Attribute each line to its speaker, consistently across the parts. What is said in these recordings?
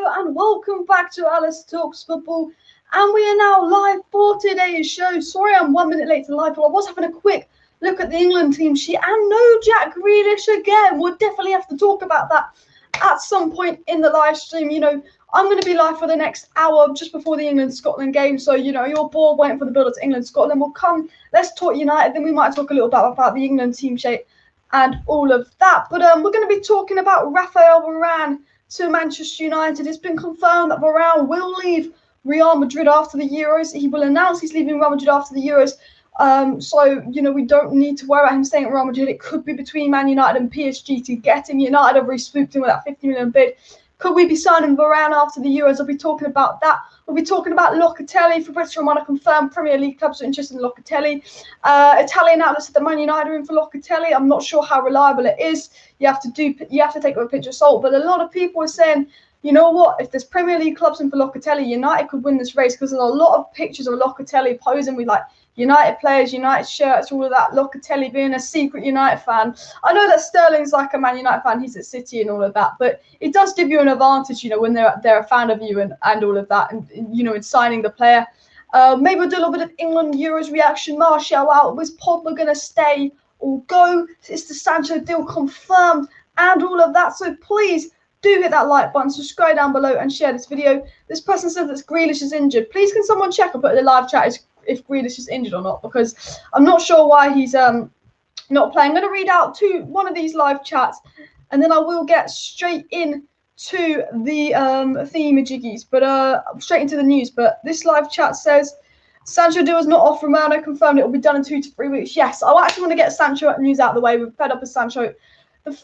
Speaker 1: and welcome back to Alice Talks Football. And we are now live for today's show. Sorry I'm 1 minute late to live, but I was having a quick look at the England team sheet and no Jack Grealish again. We'll definitely have to talk about that at some point in the live stream. You know, I'm going to be live for the next hour just before the England-Scotland game. So, you know, you're bored waiting for the build-up to England-Scotland. We'll come, let's talk United. Then we might talk a little bit about the England team shape and all of that. But we're going to be talking about Raphael Varane to Manchester United. It's been confirmed that Varane will leave Real Madrid after the Euros. He will announce he's leaving Real Madrid after the Euros. So, you know, we don't need to worry about him staying at Real Madrid. It could be between Man United and PSG to get him. United have re-swooped him with that 50 million bid. Could we be signing Varane after the Euros? I'll be talking about that. We'll be talking about Locatelli. Fabrizio Romano confirmed Premier League clubs are interested in Locatelli. Italian outlets said that Man United are in for Locatelli. I'm not sure how reliable it is. You have to take it with a pinch of salt. But a lot of people are saying, you know what? If there's Premier League clubs in for Locatelli, United could win this race because there's a lot of pictures of Locatelli posing with like United players, United shirts, all of that. Locatelli being a secret United fan. I know that Sterling's like a Man United fan. He's at City and all of that, but it does give you an advantage, you know, when they're a fan of you and all of that, and you know, in signing the player. Maybe we'll do a little bit of England Euros reaction. Martial out. Was Pogba going to stay or go? Is the Sancho deal confirmed and all of that? So please do hit that like button, subscribe down below, and share this video. This person said that Grealish is injured. Please can someone check and put in the live chat if Grealish is injured or not, because I'm not sure why he's not playing. I'm going to read out one of these live chats, and then I will get straight in to the thingy-majiggies, but straight into the news. But this live chat says Sancho deal is not off. Romano confirmed it will be done in 2 to 3 weeks. Yes, I actually want to get Sancho news out of the way. We're fed up with Sancho.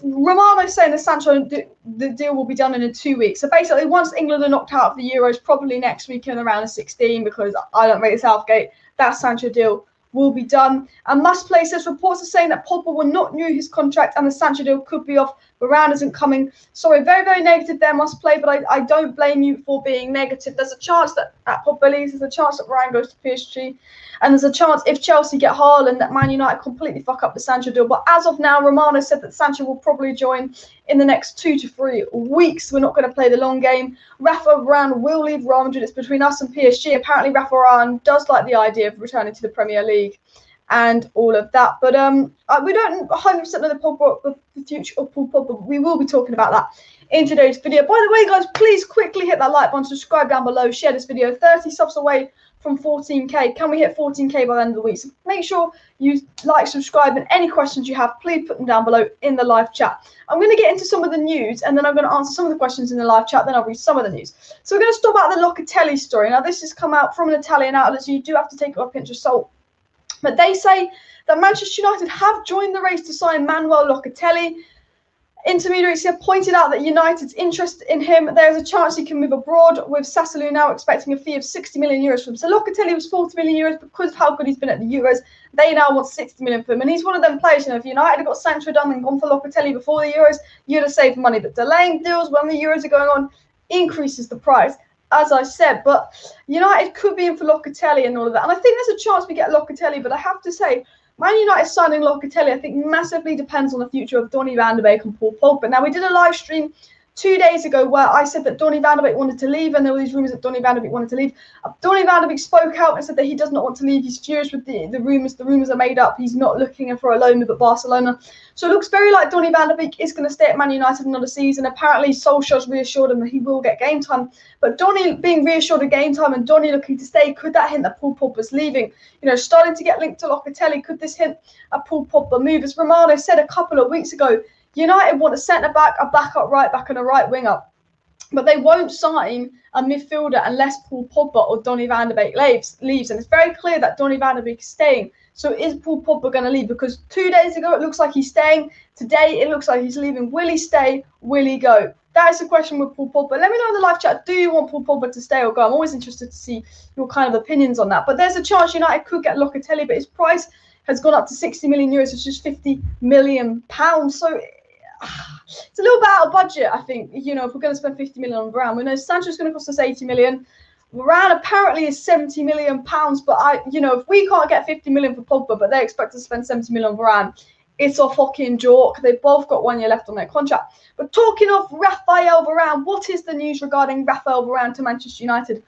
Speaker 1: Romano's saying the Sancho the deal will be done in 2 weeks. So basically, once England are knocked out of the Euros, probably next week in around the 16, because I don't rate Southgate, that Sancho deal will be done. And Must Play says reports are saying that Pogba will not renew his contract and the Sancho deal could be off. Varane isn't coming. Sorry, very, very negative there, Must Play, but I don't blame you for being negative. There's a chance that at Pogba leaves, there's a chance that Varane goes to PSG, and there's a chance if Chelsea get Haaland that Man United completely fuck up the Sancho deal. But as of now, Romano said that Sancho will probably join in the next 2 to 3 weeks. We're not going to play the long game. Raphael Varane will leave Real Madrid. It's between us and PSG. Apparently, Raphael Varane does like the idea of returning to the Premier League and all of that. But we don't 100% know the future of Paul Pogba, but we will be talking about that in today's video. By the way, guys, please quickly hit that like button, subscribe down below, share this video. 30 subs away from 14k. Can we hit 14k by the end of the week? So make sure you like, subscribe, and any questions you have, please put them down below in the live chat. I'm going to get into some of the news, and then I'm going to answer some of the questions in the live chat, then I'll read some of the news. So we're going to start about the Locatelli story. Now, this has come out from an Italian outlet, so you do have to take it with a pinch of salt. But they say that Manchester United have joined the race to sign Manuel Locatelli. Intermediaries have pointed out that United's interest in him. There's a chance he can move abroad, with Sassuolo now expecting a fee of 60 million euros from him. So Locatelli was 40 million euros because of how good he's been at the Euros. They now want 60 million for him. And he's one of them players, you know, if United had got Sancho done and gone for Locatelli before the Euros, you'd have saved money. But delaying deals when the Euros are going on increases the price, as I said. But United could be in for Locatelli and all of that. And I think there's a chance we get Locatelli, but I have to say, Man United signing Locatelli, I think, massively depends on the future of Donny van de Beek and Paul Pogba. Now, we did a live stream 2 days ago where I said that Donny van de Beek wanted to leave, and there were these rumours that Donny van de Beek wanted to leave. Donny van de Beek spoke out and said that he does not want to leave. He's furious with the rumours. The rumours are made up. He's not looking for a loan move at Barcelona. So it looks very like Donny van de Beek is going to stay at Man United another season. Apparently, Solskjaer's reassured him that he will get game time. But Donny being reassured of game time and Donny looking to stay, could that hint that Paul Pogba's leaving? You know, starting to get linked to Locatelli, could this hint at Paul Pogba move? As Romano said a couple of weeks ago, United want a centre-back, a backup right-back, and a right winger. But they won't sign a midfielder unless Paul Pogba or Donny van de Beek leaves. And it's very clear that Donny van de Beek is staying. So is Paul Pogba going to leave? Because 2 days ago, it looks like he's staying. Today, it looks like he's leaving. Will he stay? Will he go? That is the question with Paul Pogba. Let me know in the live chat, do you want Paul Pogba to stay or go? I'm always interested to see your kind of opinions on that. But there's a chance United could get Locatelli, but his price has gone up to 60 million euros, which is 50 million pounds. So it's a little bit out of budget, I think. You know, if we're going to spend 50 million on Varane, we know Sancho's going to cost us 80 million. Varane apparently is 70 million pounds, but if we can't get 50 million for Pogba, but they expect us to spend 70 million on Varane, it's a fucking joke. They've both got 1 year left on their contract. But talking of Raphael Varane, what is the news regarding Raphael Varane to Manchester United?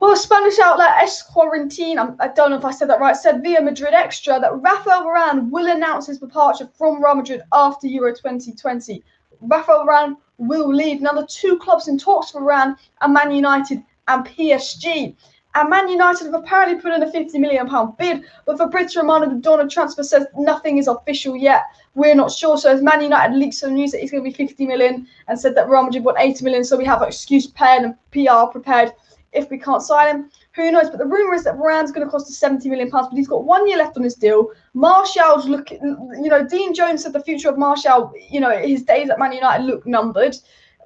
Speaker 1: Well, Spanish outlet Es Quarantine, I don't know if I said that right, said via Madrid Extra that Raphael Varane will announce his departure from Real Madrid after Euro 2020. Raphael Varane will leave. Now, the 2 clubs in talks for Varane are Man United and PSG. And Man United have apparently put in a £50 million bid, but Fabrizio Romano, the Dawn of Transfer, says nothing is official yet. We're not sure. So as Man United leaked some news that he's going to be 50 million and said that Real Madrid want 80 million, so we have an excuse prepared and PR prepared if we can't sign him. Who knows? But the rumour is that Varane's going to cost us £70 million, but he's got 1 year left on his deal. Martial's looking, Dean Jones said the future of Martial, his days at Man United look numbered.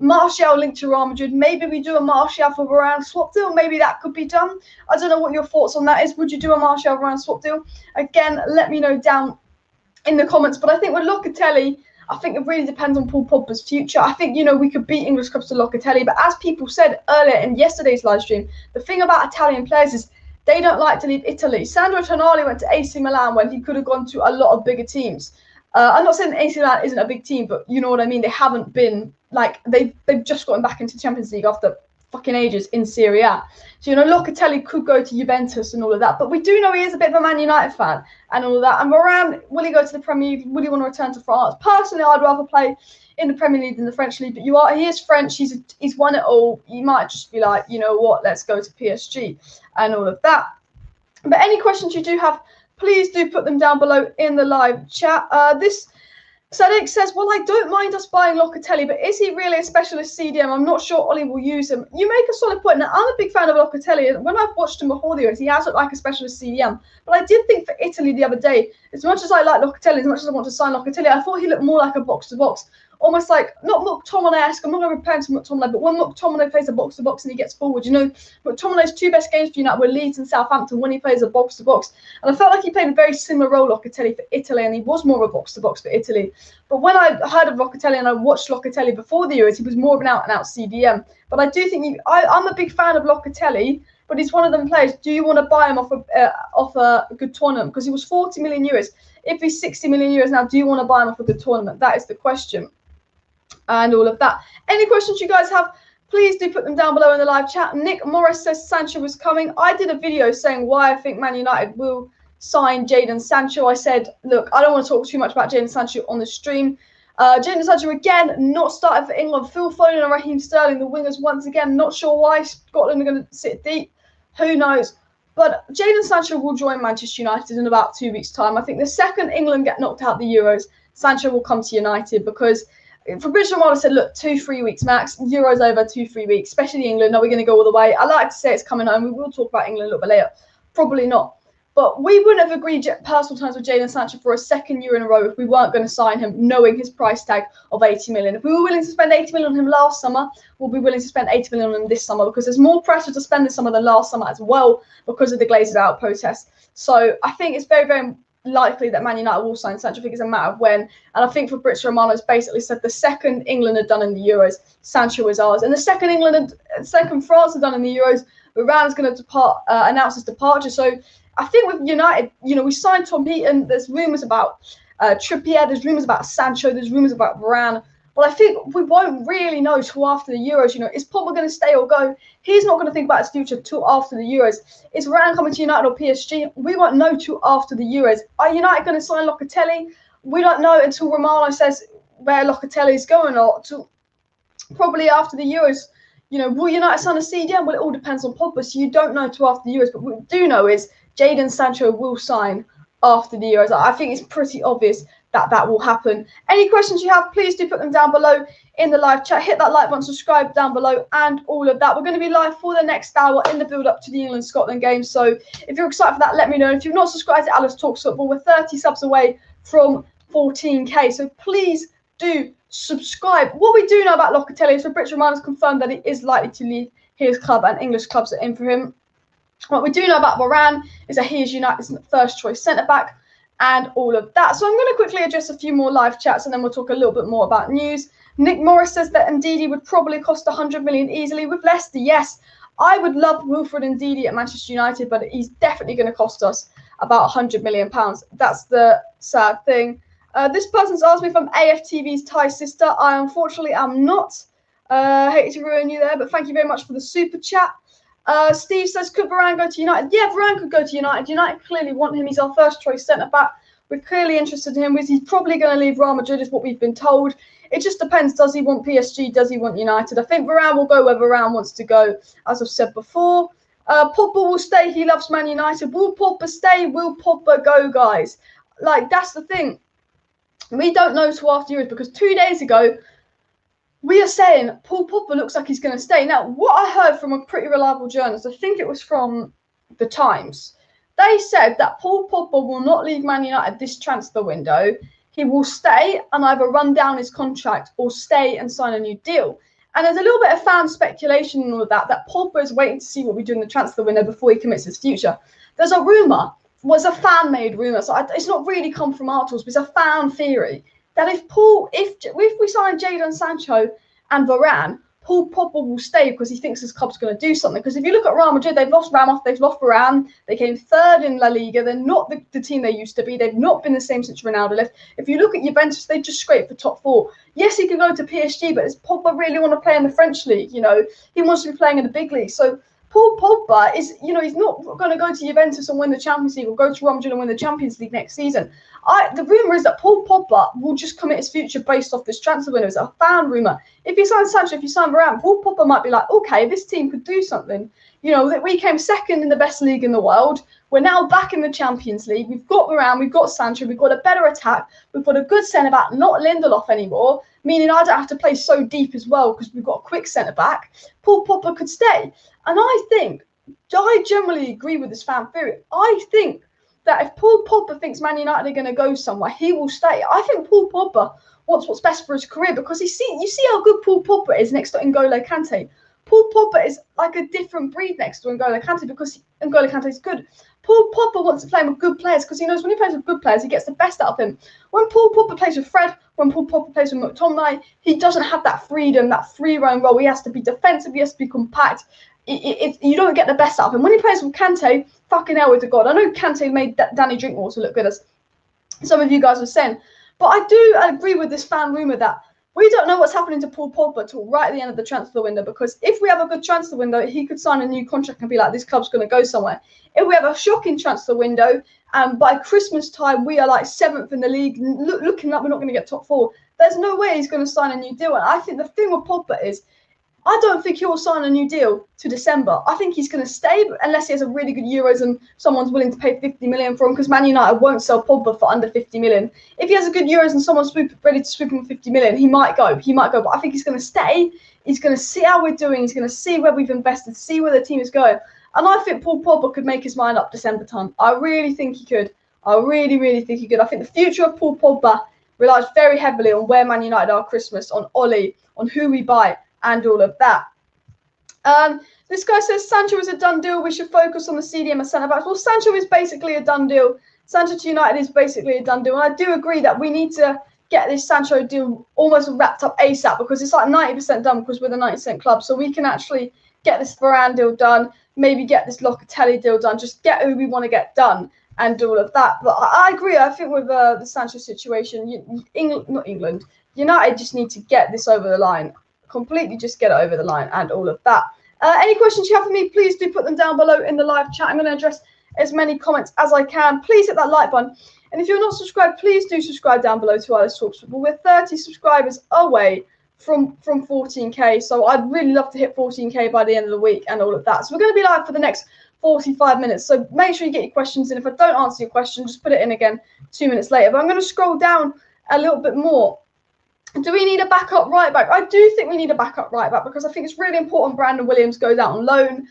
Speaker 1: Martial linked to Real Madrid. Maybe we do a Martial for Varane swap deal. Maybe that could be done. I don't know what your thoughts on that is. Would you do a Martial Varane swap deal? Again, let me know down in the comments. But I think with Locatelli, I think it really depends on Paul Pogba's future. I think, we could beat English clubs to Locatelli. But as people said earlier in yesterday's live stream, the thing about Italian players is they don't like to leave Italy. Sandro Tonali went to AC Milan when he could have gone to a lot of bigger teams. I'm not saying AC Milan isn't a big team, but you know what I mean. They haven't been they've just gotten back into the Champions League after fucking ages in Serie A. So Locatelli could go to Juventus and all of that, but we do know he is a bit of a Man United fan and all of that. And Varane, will he go to the Premier League? Will he want to return to France? Personally, I'd rather play in the Premier League than the French League. But he is French. He's won it all. You might just be like, you know what? Let's go to PSG and all of that. But any questions you do have, please do put them down below in the live chat. Sadik says, well, I don't mind us buying Locatelli, but is he really a specialist CDM? I'm not sure Ollie will use him. You make a solid point. Now, I'm a big fan of Locatelli. When I've watched him before the Euros, he has looked like a specialist CDM. But I did think for Italy the other day, as much as I like Locatelli, as much as I want to sign Locatelli, I thought he looked more like a box-to-box. Almost like, not McTominay-esque, I'm not going to compare him to McTominay, but when McTominay plays a box-to-box and he gets forward, McTominay's 2 best games for United were Leeds and Southampton when he plays a box-to-box. And I felt like he played a very similar role, Locatelli, for Italy, and he was more of a box-to-box for Italy. But when I heard of Locatelli and I watched Locatelli before the Euros, he was more of an out-and-out CDM. But I do think I'm a big fan of Locatelli, but he's one of them players. Do you want to buy him off a good tournament? Because he was 40 million euros. If he's 60 million euros now, do you want to buy him off a good tournament? That is the question. And all of that. Any questions you guys have, please do put them down below in the live chat. Nick Morris says Sancho was coming. I did a video saying why I think Man United will sign Jadon Sancho. I said, look, I don't want to talk too much about Jadon Sancho on the stream. Jadon Sancho, again, not started for England. Phil Foden and Raheem Sterling, the wingers, once again. Not sure why Scotland are going to sit deep. Who knows? But Jadon Sancho will join Manchester United in about 2 weeks' time. I think the second England get knocked out the Euros, Sancho will come to United because Fabrizio Romano said, look, 2-3 weeks max. Euros over 2-3 weeks, especially England. Are we going to go all the way? I like to say it's coming home. We will talk about England a little bit later. Probably not. But we wouldn't have agreed personal terms with Jadon Sancho for a second year in a row if we weren't going to sign him, knowing his price tag of 80 million. If we were willing to spend 80 million on him last summer, we'll be willing to spend 80 million on him this summer because there's more pressure to spend this summer than last summer as well because of the Glazers out protest. So I think it's very, very likely that Man United will sign Sancho. I think it's a matter of when. And I think Fabrizio Romano has basically said the second England had done in the Euros, Sancho is ours. And the second France had done in the Euros, Varane's going to announce his departure. So I think with United, we signed Tom Heaton. There's rumours about Trippier. There's rumours about Sancho. There's rumours about Varane. But I think we won't really know till after the Euros. Is Pogba going to stay or go? He's not going to think about his future till after the Euros. Is Varane coming to United or PSG? We won't know till after the Euros. Are United going to sign Locatelli? We don't know until Romano says where Locatelli is going or till probably after the Euros. Will United sign a CDM? Well, it all depends on Pogba. So you don't know till after the Euros. But what we do know is Jadon Sancho will sign after the Euros. I think it's pretty obvious that will happen. Any questions you have, please do put them down below in the live chat. Hit that like button, subscribe down below, and all of that. We're going to be live for the next hour in the build-up to the England-Scotland game. So if you're excited for that, let me know. If you've not subscribed to Alice Talks Football, we're 30 subs away from 14k. So please do subscribe. What we do know about Locatelli is Fabrizio Romano has confirmed that he is likely to leave his club and English clubs are in for him. What we do know about Varane is that he is United's first choice centre-back and all of that. So I'm going to quickly address a few more live chats and then we'll talk a little bit more about news. Nick Morris says that Ndidi would probably cost 100 million easily with Leicester. Yes, I would love Wilfred Ndidi at Manchester United, but he's definitely going to cost us about 100 million pounds. That's the sad thing. This person's asked me if I'm AFTV's Thai sister. I unfortunately am not. Hate to ruin you there, but thank you very much for the super chat. Steve says, could Varane go to United? Yeah, Varane could go to United. United clearly want him. He's our first choice centre-back. We're clearly interested in him. He's probably going to leave Real Madrid is what we've been told. It just depends. Does he want PSG? Does he want United? I think Varane will go where Varane wants to go, as I've said before. Pogba will stay. He loves Man United. Will Pogba stay? Will Pogba go, guys? Like, that's the thing. We don't know till after Euros because 2 days ago, we are saying Paul Pogba looks like he's going to stay. Now, what I heard from a pretty reliable journalist, I think it was from The Times, they said that Paul Pogba will not leave Man United this transfer window. He will stay and either run down his contract or stay and sign a new deal. And there's a little bit of fan speculation in all of that Pogba is waiting to see what we do in the transfer window before he commits his future. There's a rumour, was a fan-made rumour, so it's not really come from articles, but it's a fan theory, that if we sign Jadon Sancho and Varane, Paul Pogba will stay because he thinks his club's going to do something. Because if you look at Real Madrid, they've lost Ramos, they've lost Varane, they came third in La Liga. They're not the team they used to be. They've not been the same since Ronaldo left. If you look at Juventus, they just scraped for top four. Yes, he can go to PSG, but does Pogba really want to play in the French league? You know, he wants to be playing in the big league. So Paul Pogba is, you know, he's not going to go to Juventus and win the Champions League or go to Real Madrid and win the Champions League next season. The rumour is that Paul Pogba will just commit his future based off this transfer window. It's a fan rumour. If you sign Sancho, if you sign Varane, Paul Pogba might be like, okay, this team could do something. You know, that we came second in the best league in the world. We're now back in the Champions League. We've got Varane, we've got Sancho, we've got a better attack. We've got a good centre-back, not Lindelof anymore, meaning I don't have to play so deep as well because we've got a quick centre-back. Paul Pogba could stay. And I generally agree with this fan theory. I think that if Paul Pogba thinks Man United are going to go somewhere, he will stay. I think Paul Pogba wants what's best for his career because you see how good Paul Pogba is next to N'Golo Kante. Paul Pogba is like a different breed next to N'Golo Kante because N'Golo Kante is good. Paul Pogba wants to play with good players because he knows when he plays with good players, he gets the best out of him. When Paul Pogba plays with Fred, when Paul Pogba plays with McTominay, he doesn't have that freedom, that free roam role. He has to be defensive, he has to be compact. You don't get the best out of him. When he plays with Kante, fucking hell with the God. I know Kante made Danny Drinkwater look good, as some of you guys were saying. But I do agree with this fan rumour that we don't know what's happening to Paul Pogba till right at the end of the transfer window, because if we have a good transfer window, he could sign a new contract and be like, this club's going to go somewhere. If we have a shocking transfer window and by Christmas time we are like 7th in the league, looking like we're not going to get top 4, there's no way he's going to sign a new deal. And I think the thing with Pogba is, I don't think he'll sign a new deal to December. I think he's going to stay unless he has a really good Euros and someone's willing to pay 50 million for him, because Man United won't sell Pogba for under 50 million. If he has a good Euros and someone's ready to swoop him for 50 million, he might go. But I think he's going to stay. He's going to see how we're doing. He's going to see where we've invested, see where the team is going. And I think Paul Pogba could make his mind up December time. I really think he could. I really, really think he could. I think the future of Paul Pogba relies very heavily on where Man United are Christmas, on Oli, on who we buy, and all of that. This guy says Sancho is a done deal. We should focus on the CDM and centre backs. Well, Sancho is basically a done deal. Sancho to United is basically a done deal. And I do agree that we need to get this Sancho deal almost wrapped up ASAP, because it's like 90% done because we're the 90% club. So we can actually get this Varane deal done, maybe get this Locatelli deal done, just get who we want to get done and all of that. But I agree. I think with the Sancho situation, United just need to get this over the line. Completely just get it over the line and all of that. Any questions you have for me, please do put them down below in the live chat. I'm going to address as many comments as I can. Please hit that like button. And if you're not subscribed, please do subscribe down below to Alice Talks Football. We're 30 subscribers away from 14k. So I'd really love to hit 14k by the end of the week and all of that. So we're going to be live for the next 45 minutes. So make sure you get your questions in. If I don't answer your question, just put it in again 2 minutes later. But I'm going to scroll down a little bit more. Do we need a backup right back? I do think we need a backup right back, because I think it's really important Brandon Williams goes out on loan.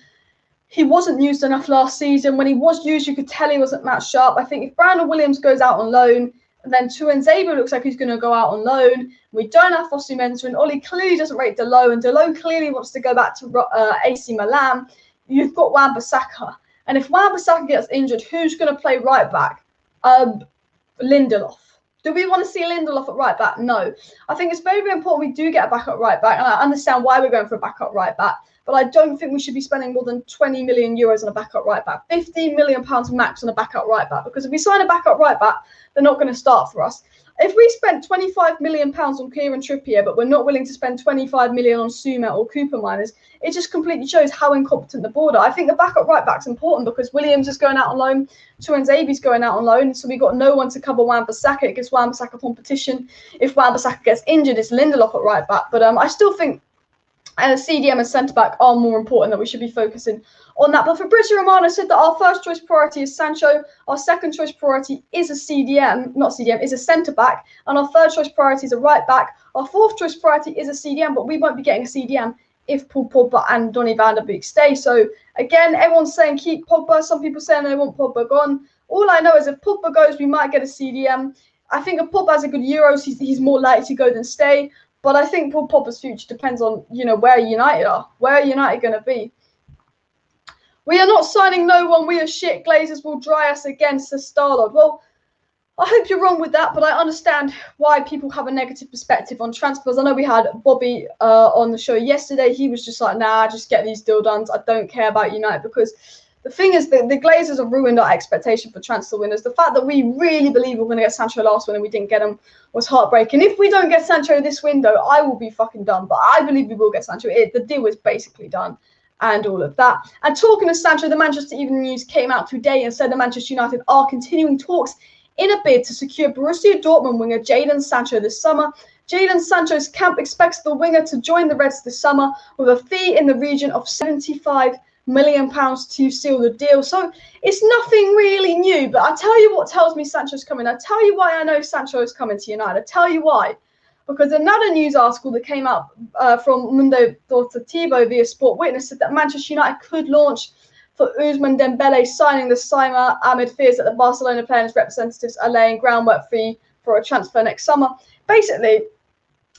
Speaker 1: He wasn't used enough last season. When he was used, you could tell he wasn't match sharp. I think if Brandon Williams goes out on loan, then Tuanzebe looks like he's going to go out on loan. We don't have Fosu Mensah, and Oli clearly doesn't rate Delon, and Delon clearly wants to go back to AC Milan. You've got Wan-Bissaka. And if Wan-Bissaka gets injured, who's going to play right back? Lindelof. Do we want to see Lindelof at right back? No. I think it's very, very important we do get a backup right back, and I understand why we're going for a backup right back, but I don't think we should be spending more than 20 million euros on a backup right back, 15 million pounds max on a backup right back, because if we sign a backup right back, they're not going to start for us. If we spent £25 million on Kieran Trippier, but we're not willing to spend 25 million on Suma or Cooper Miners, it just completely shows how incompetent the board are. I think the backup right back's important because Williams is going out on loan, Tuanzebe's going out on loan, so we've got no one to cover Wan-Bissaka. It gives Wan-Bissaka competition. If Wan-Bissaka gets injured, it's Lindelof at right back. But I still think CDM and centre back are more important, that we should be focusing on that. But Fabrizio Romano said that our first choice priority is Sancho, our second choice priority is a is a centre back, and our third choice priority is a right back. Our fourth choice priority is a CDM, but we won't be getting a CDM if Paul Pogba and Donny van der Beek stay. So again, everyone's saying keep Pogba. Some people saying they want Pogba gone. All I know is if Pogba goes, we might get a CDM. I think if Pogba has a good Euros, he's more likely to go than stay. But I think Paul Pogba's future depends on, where United are. Where are United going to be? We are not signing no one. We are shit. Glazers will dry us again, says Starlord. Well, I hope you're wrong with that, but I understand why people have a negative perspective on transfers. I know we had Bobby on the show yesterday. He was just like, nah, just get these deal done. I don't care about United, because the thing is that the Glazers have ruined our expectation for transfer winners. The fact that we really believe we're going to get Sancho last window and we didn't get him was heartbreaking. If we don't get Sancho this window, I will be fucking done. But I believe we will get Sancho. The deal is basically done and all of that. And talking of Sancho, the Manchester Evening News came out today and said that Manchester United are continuing talks in a bid to secure Borussia Dortmund winger Jadon Sancho this summer. Jadon Sancho's camp expects the winger to join the Reds this summer with a fee in the region of £75 million to seal the deal. So it's nothing really new, but I tell you what tells me Sancho's coming. I tell you why I know Sancho is coming to United. I tell you why. Because another news article that came out from Mundo Deportivo via Sport Witness said that Manchester United could launch for Ousmane Dembele signing the Sima amid fears that the Barcelona players' representatives are laying groundwork for a transfer next summer. Basically,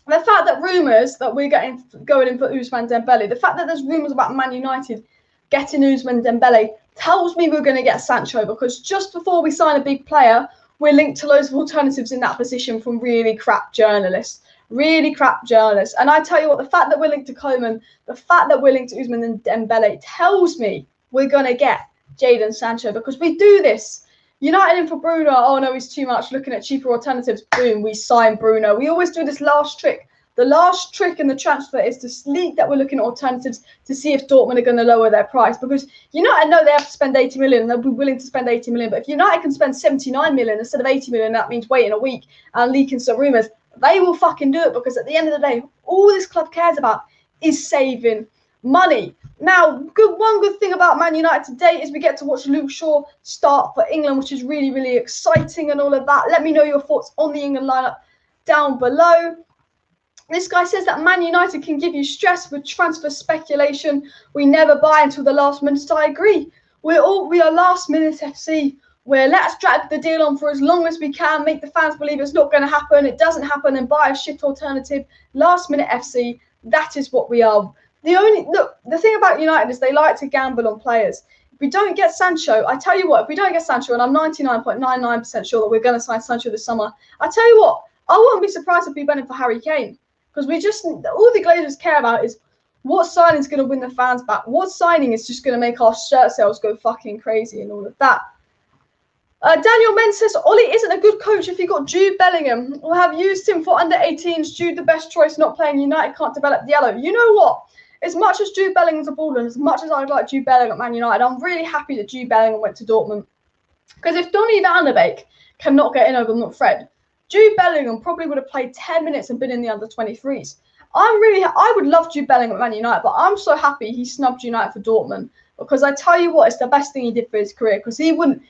Speaker 1: the fact that rumours that we're going in for Ousmane Dembele, the fact that there's rumours about Man United getting Ousmane Dembele tells me we're going to get Sancho, because just before we sign a big player, we're linked to loads of alternatives in that position from really crap journalists. And I tell you what, the fact that we're linked to Coleman, the fact that we're linked to Ousmane Dembele tells me we're going to get Jadon Sancho, because we do this. United in for Bruno, oh no, he's too much, looking at cheaper alternatives, boom, we sign Bruno. We always do this last trick. The last trick in the transfer is to leak that we're looking at alternatives to see if Dortmund are going to lower their price, because United know they have to spend 80 million and they'll be willing to spend 80 million. But if United can spend 79 million instead of 80 million, that means waiting a week and leaking some rumours. They will fucking do it, because at the end of the day, all this club cares about is saving money. Now, one good thing about Man United today is we get to watch Luke Shaw start for England, which is really, really exciting and all of that. Let me know your thoughts on the England lineup down below. This guy says that Man United can give you stress with transfer speculation. We never buy until the last minute. I agree. We are last minute FC. Where let's drag the deal on for as long as we can, make the fans believe it's not going to happen, it doesn't happen, and buy a shit alternative. Last minute FC. That is what we are. The thing about United is they like to gamble on players. If we don't get Sancho, I tell you what, if we don't get Sancho, and I'm 99.99% sure that we're going to sign Sancho this summer, I tell you what, I wouldn't be surprised if we went in for Harry Kane. Because all the Glazers care about is what signing is going to win the fans back. What signing is just going to make our shirt sales go fucking crazy and all of that. Daniel Menz says, Ollie isn't a good coach if he got Jude Bellingham. We'll have used him for under 18s. Jude, the best choice, not playing United, can't develop Diallo. You know what? As much as Jude Bellingham's a baller, and as much as I'd like Jude Bellingham at Man United, I'm really happy that Jude Bellingham went to Dortmund. Because if Donny van der Beek cannot get in over McFred, Jude Bellingham probably would have played 10 minutes and been in the under 23s. I would love Jude Bellingham at Man United, but I'm so happy he snubbed United for Dortmund, because I tell you what, it's the best thing he did for his career, because he would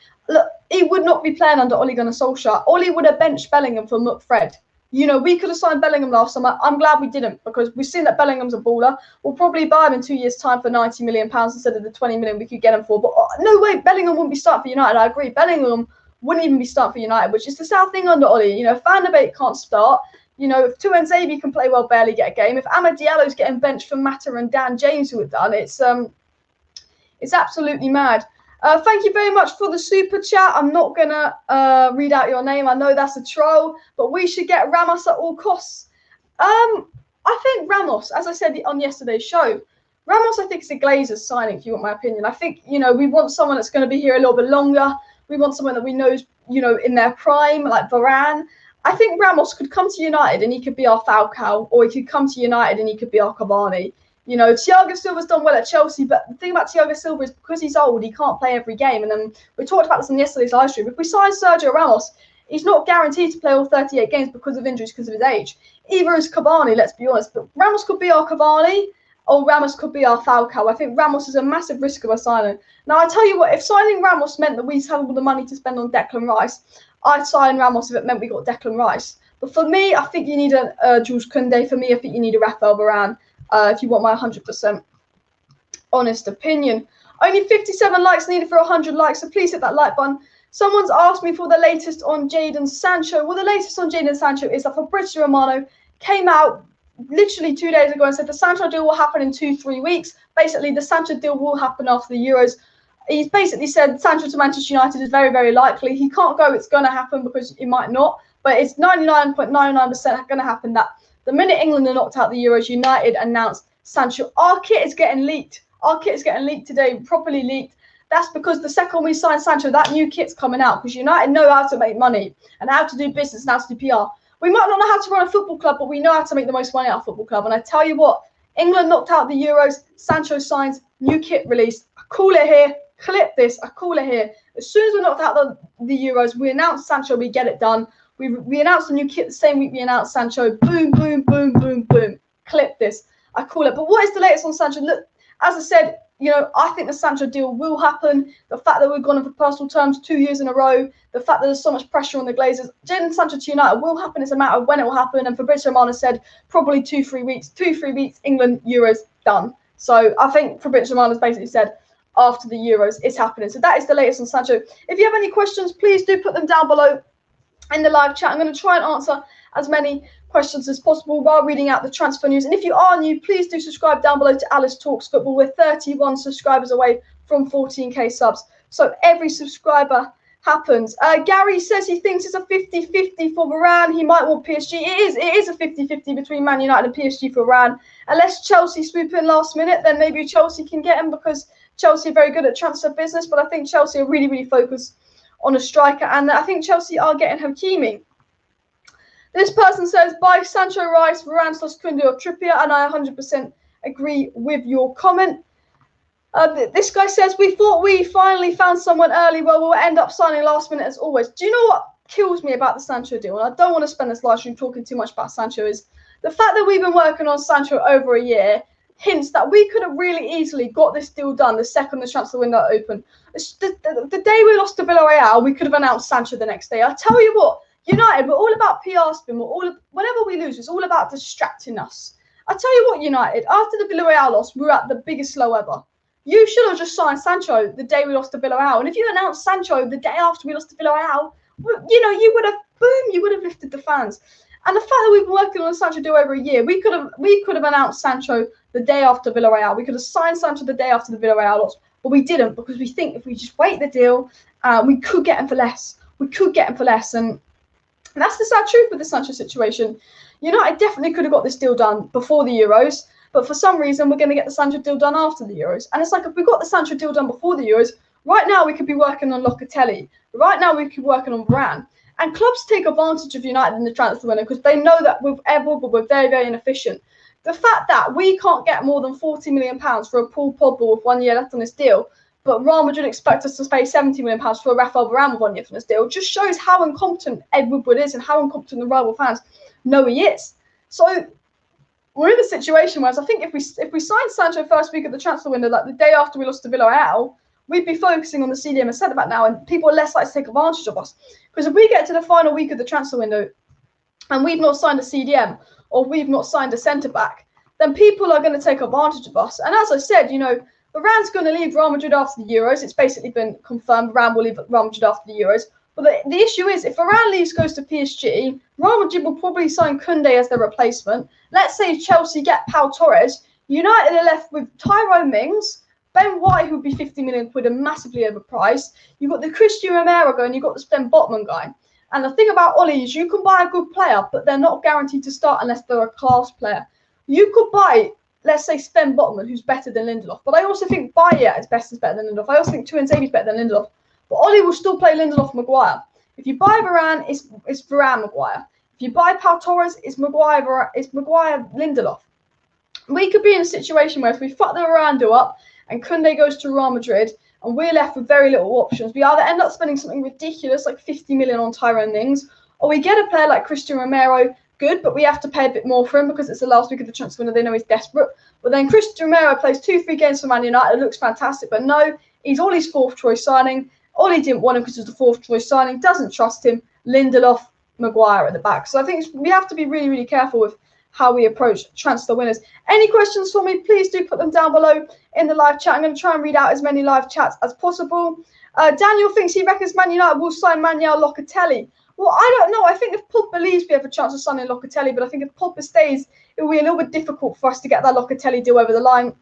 Speaker 1: not be playing under Ole Gunnar Solskjaer. Ole would have benched Bellingham for McFred. We could have signed Bellingham last summer. I'm glad we didn't, because we've seen that Bellingham's a baller. We'll probably buy him in 2 years' time for £90 million instead of the 20 million we could get him for. But no way, Bellingham wouldn't be starting for United. I agree. Bellingham wouldn't even be starting for United, which is the sad thing under Ole. If Van der Beek can't start, if Tuanzebe can play well, barely get a game. If Amad Diallo's getting benched for Mata and Dan James, who have done, it's absolutely mad. Thank you very much for the super chat. I'm not going to read out your name. I know that's a troll, but we should get Ramos at all costs. I think Ramos, as I said on yesterday's show, Ramos, I think, is a Glazers signing, if you want my opinion. I think, we want someone that's going to be here a little bit longer. We want someone that we know is, in their prime, like Varane. I think Ramos could come to United and he could be our Falcao, or he could come to United and he could be our Cavani. You know, Thiago Silva's done well at Chelsea, but the thing about Thiago Silva is because he's old, he can't play every game. And then we talked about this in yesterday's live stream. If we sign Sergio Ramos, he's not guaranteed to play all 38 games because of injuries, because of his age. Either is Cavani, let's be honest. But Ramos could be our Cavani, or Ramos could be our Falcao. I think Ramos is a massive risk of a signing. Now, I tell you what, if signing Ramos meant that we had all the money to spend on Declan Rice, I'd sign Ramos if it meant we got Declan Rice. But for me, I think you need a Jules Koundé. For me, I think you need a Raphael Varane, if you want my 100% honest opinion. Only 57 likes needed for 100 likes, so please hit that like button. Someone's asked me for the latest on Jadon Sancho. Well, the latest on Jadon Sancho is that Fabrizio Romano came out literally 2 days ago and said the Sancho deal will happen in 2-3 weeks. Basically, the Sancho deal will happen after the Euros. He's basically said Sancho to Manchester United is very, very likely. He can't go, it's going to happen, because it might not. But it's 99.99% going to happen that the minute England are knocked out the Euros, United announced Sancho. Our kit is getting leaked. Our kit is getting leaked today, properly leaked. That's because the second we sign Sancho, that new kit's coming out, because United know how to make money and how to do business and how to do PR. We might not know how to run a football club, but we know how to make the most money out of a football club. And I tell you what, England knocked out the Euros, Sancho signs, new kit released. I call it here, clip this, I call it here. As soon as we knocked out the Euros, we announced Sancho, we get it done. We announced the new kit the same week we announced Sancho. Boom, boom, boom, boom, boom. Clip this, I call it. But what is the latest on Sancho? Look, as I said, you know, I think the Sancho deal will happen. The fact that we've gone on for personal terms 2 years in a row, the fact that there's so much pressure on the Glazers, Jadon Sancho to United will happen. It's a matter of when it will happen. And Fabrizio Romano said probably 2-3 weeks. 2-3 weeks, England, Euros, done. So I think Fabrizio Romano has basically said after the Euros, it's happening. So that is the latest on Sancho. If you have any questions, please do put them down below in the live chat. I'm going to try and answer as many questions as possible while reading out the transfer news. And if you are new, please do subscribe down below to Alice Talks Football. We're 31 subscribers away from 14k subs. So every subscriber happens. Gary says he thinks it's a 50-50 for Varane. He might want PSG. It is a 50-50 between Man United and PSG for Varane. Unless Chelsea swoop in last minute, then maybe Chelsea can get him, because Chelsea are very good at transfer business. But I think Chelsea are really, really focused on a striker. And I think Chelsea are getting Hakimi. This person says, buy Sancho, Rice, Varane, Koundé or Trippier, and I 100% agree with your comment. This guy says, we thought we finally found someone early. Well, we'll end up signing last minute as always. Do you know what kills me about the Sancho deal? And I don't want to spend this live stream talking too much about Sancho, is the fact that we've been working on Sancho over a year hints that we could have really easily got this deal done the second the transfer window opened. The day we lost to Villarreal, we could have announced Sancho the next day. I tell you what, United, we're all about PR spin. Whenever we lose, it's all about distracting us. I tell you what, United, after the Villarreal loss, we were at the biggest low ever. You should have just signed Sancho the day we lost to Villarreal. And if you announced Sancho the day after we lost to Villarreal, you know, you would have lifted the fans. And the fact that we've been working on a Sancho deal over a year, we could have announced Sancho the day after Villarreal. We could have signed Sancho the day after the Villarreal loss, but we didn't, because we think if we just wait the deal, we could get him for less. And that's the sad truth with the Sancho situation. United definitely could have got this deal done before the Euros, but for some reason, we're going to get the Sancho deal done after the Euros. And it's like, if we got the Sancho deal done before the Euros, right now we could be working on Locatelli. Right now we could be working on Varane. And clubs take advantage of United in the transfer window because they know that with Everwood, we're very, very inefficient. The fact that we can't get more than £40 million for a Paul Pogba with 1 year left on this deal, but Real Madrid expect us to pay £70 million for a Raphael Varane with 1 year from this deal, just shows how incompetent Ed Woodward is and how incompetent the rival fans know he is. So we're in a situation where I think if we sign Sancho first week of the transfer window, like the day after we lost to Villarreal, we'd be focusing on the CDM and centre back now, and people are less likely to take advantage of us. Because if we get to the final week of the transfer window and we've not signed a CDM or we've not signed a centre back, then people are going to take advantage of us. And as I said, you know, Varane's going to leave Real Madrid after the Euros. It's basically been confirmed Varane will leave Real Madrid after the Euros. But the issue is, if Varane leaves, goes to PSG, Real Madrid will probably sign Koundé as their replacement. Let's say Chelsea get Pau Torres. United are left with Tyrone Mings, Ben White, who would be 50 million quid and massively overpriced. You've got the Christian Romero guy and you've got the Sven Botman guy. And the thing about Ollie is you can buy a good player, but they're not guaranteed to start unless they're a class player. You could buy, let's say, Sven Botman, who's better than Lindelof. But I also think Bayer is better than Lindelof. I also think Tuanzebe is better than Lindelof. But Ollie will still play Lindelof Maguire. If you buy Varane, it's Varane Maguire. If you buy Pau Torres, it's Maguire Lindelof. We could be in a situation where if we fuck the Varane deal up and Koundé goes to Real Madrid and we're left with very little options, we either end up spending something ridiculous like 50 million on Tyrone Mings, or we get a player like Christian Romero, good, but we have to pay a bit more for him because it's the last week of the transfer window. They know he's desperate. But then Christian Romero plays 2-3 games for Man United. It looks fantastic. But no, he's Ollie's fourth choice signing. Ollie didn't want him because it was the fourth choice signing. Doesn't trust him. Lindelof, Maguire at the back. So I think we have to be really, really careful with how we approach transfer winners. Any questions for me, please do put them down below in the live chat. I'm going to try and read out as many live chats as possible. Daniel thinks he reckons Man United will sign Manuel Locatelli. Well, I don't know. I think if Pogba leaves, we have a chance of signing Locatelli. But I think if Pogba stays, it will be a little bit difficult for us to get that Locatelli deal over the line.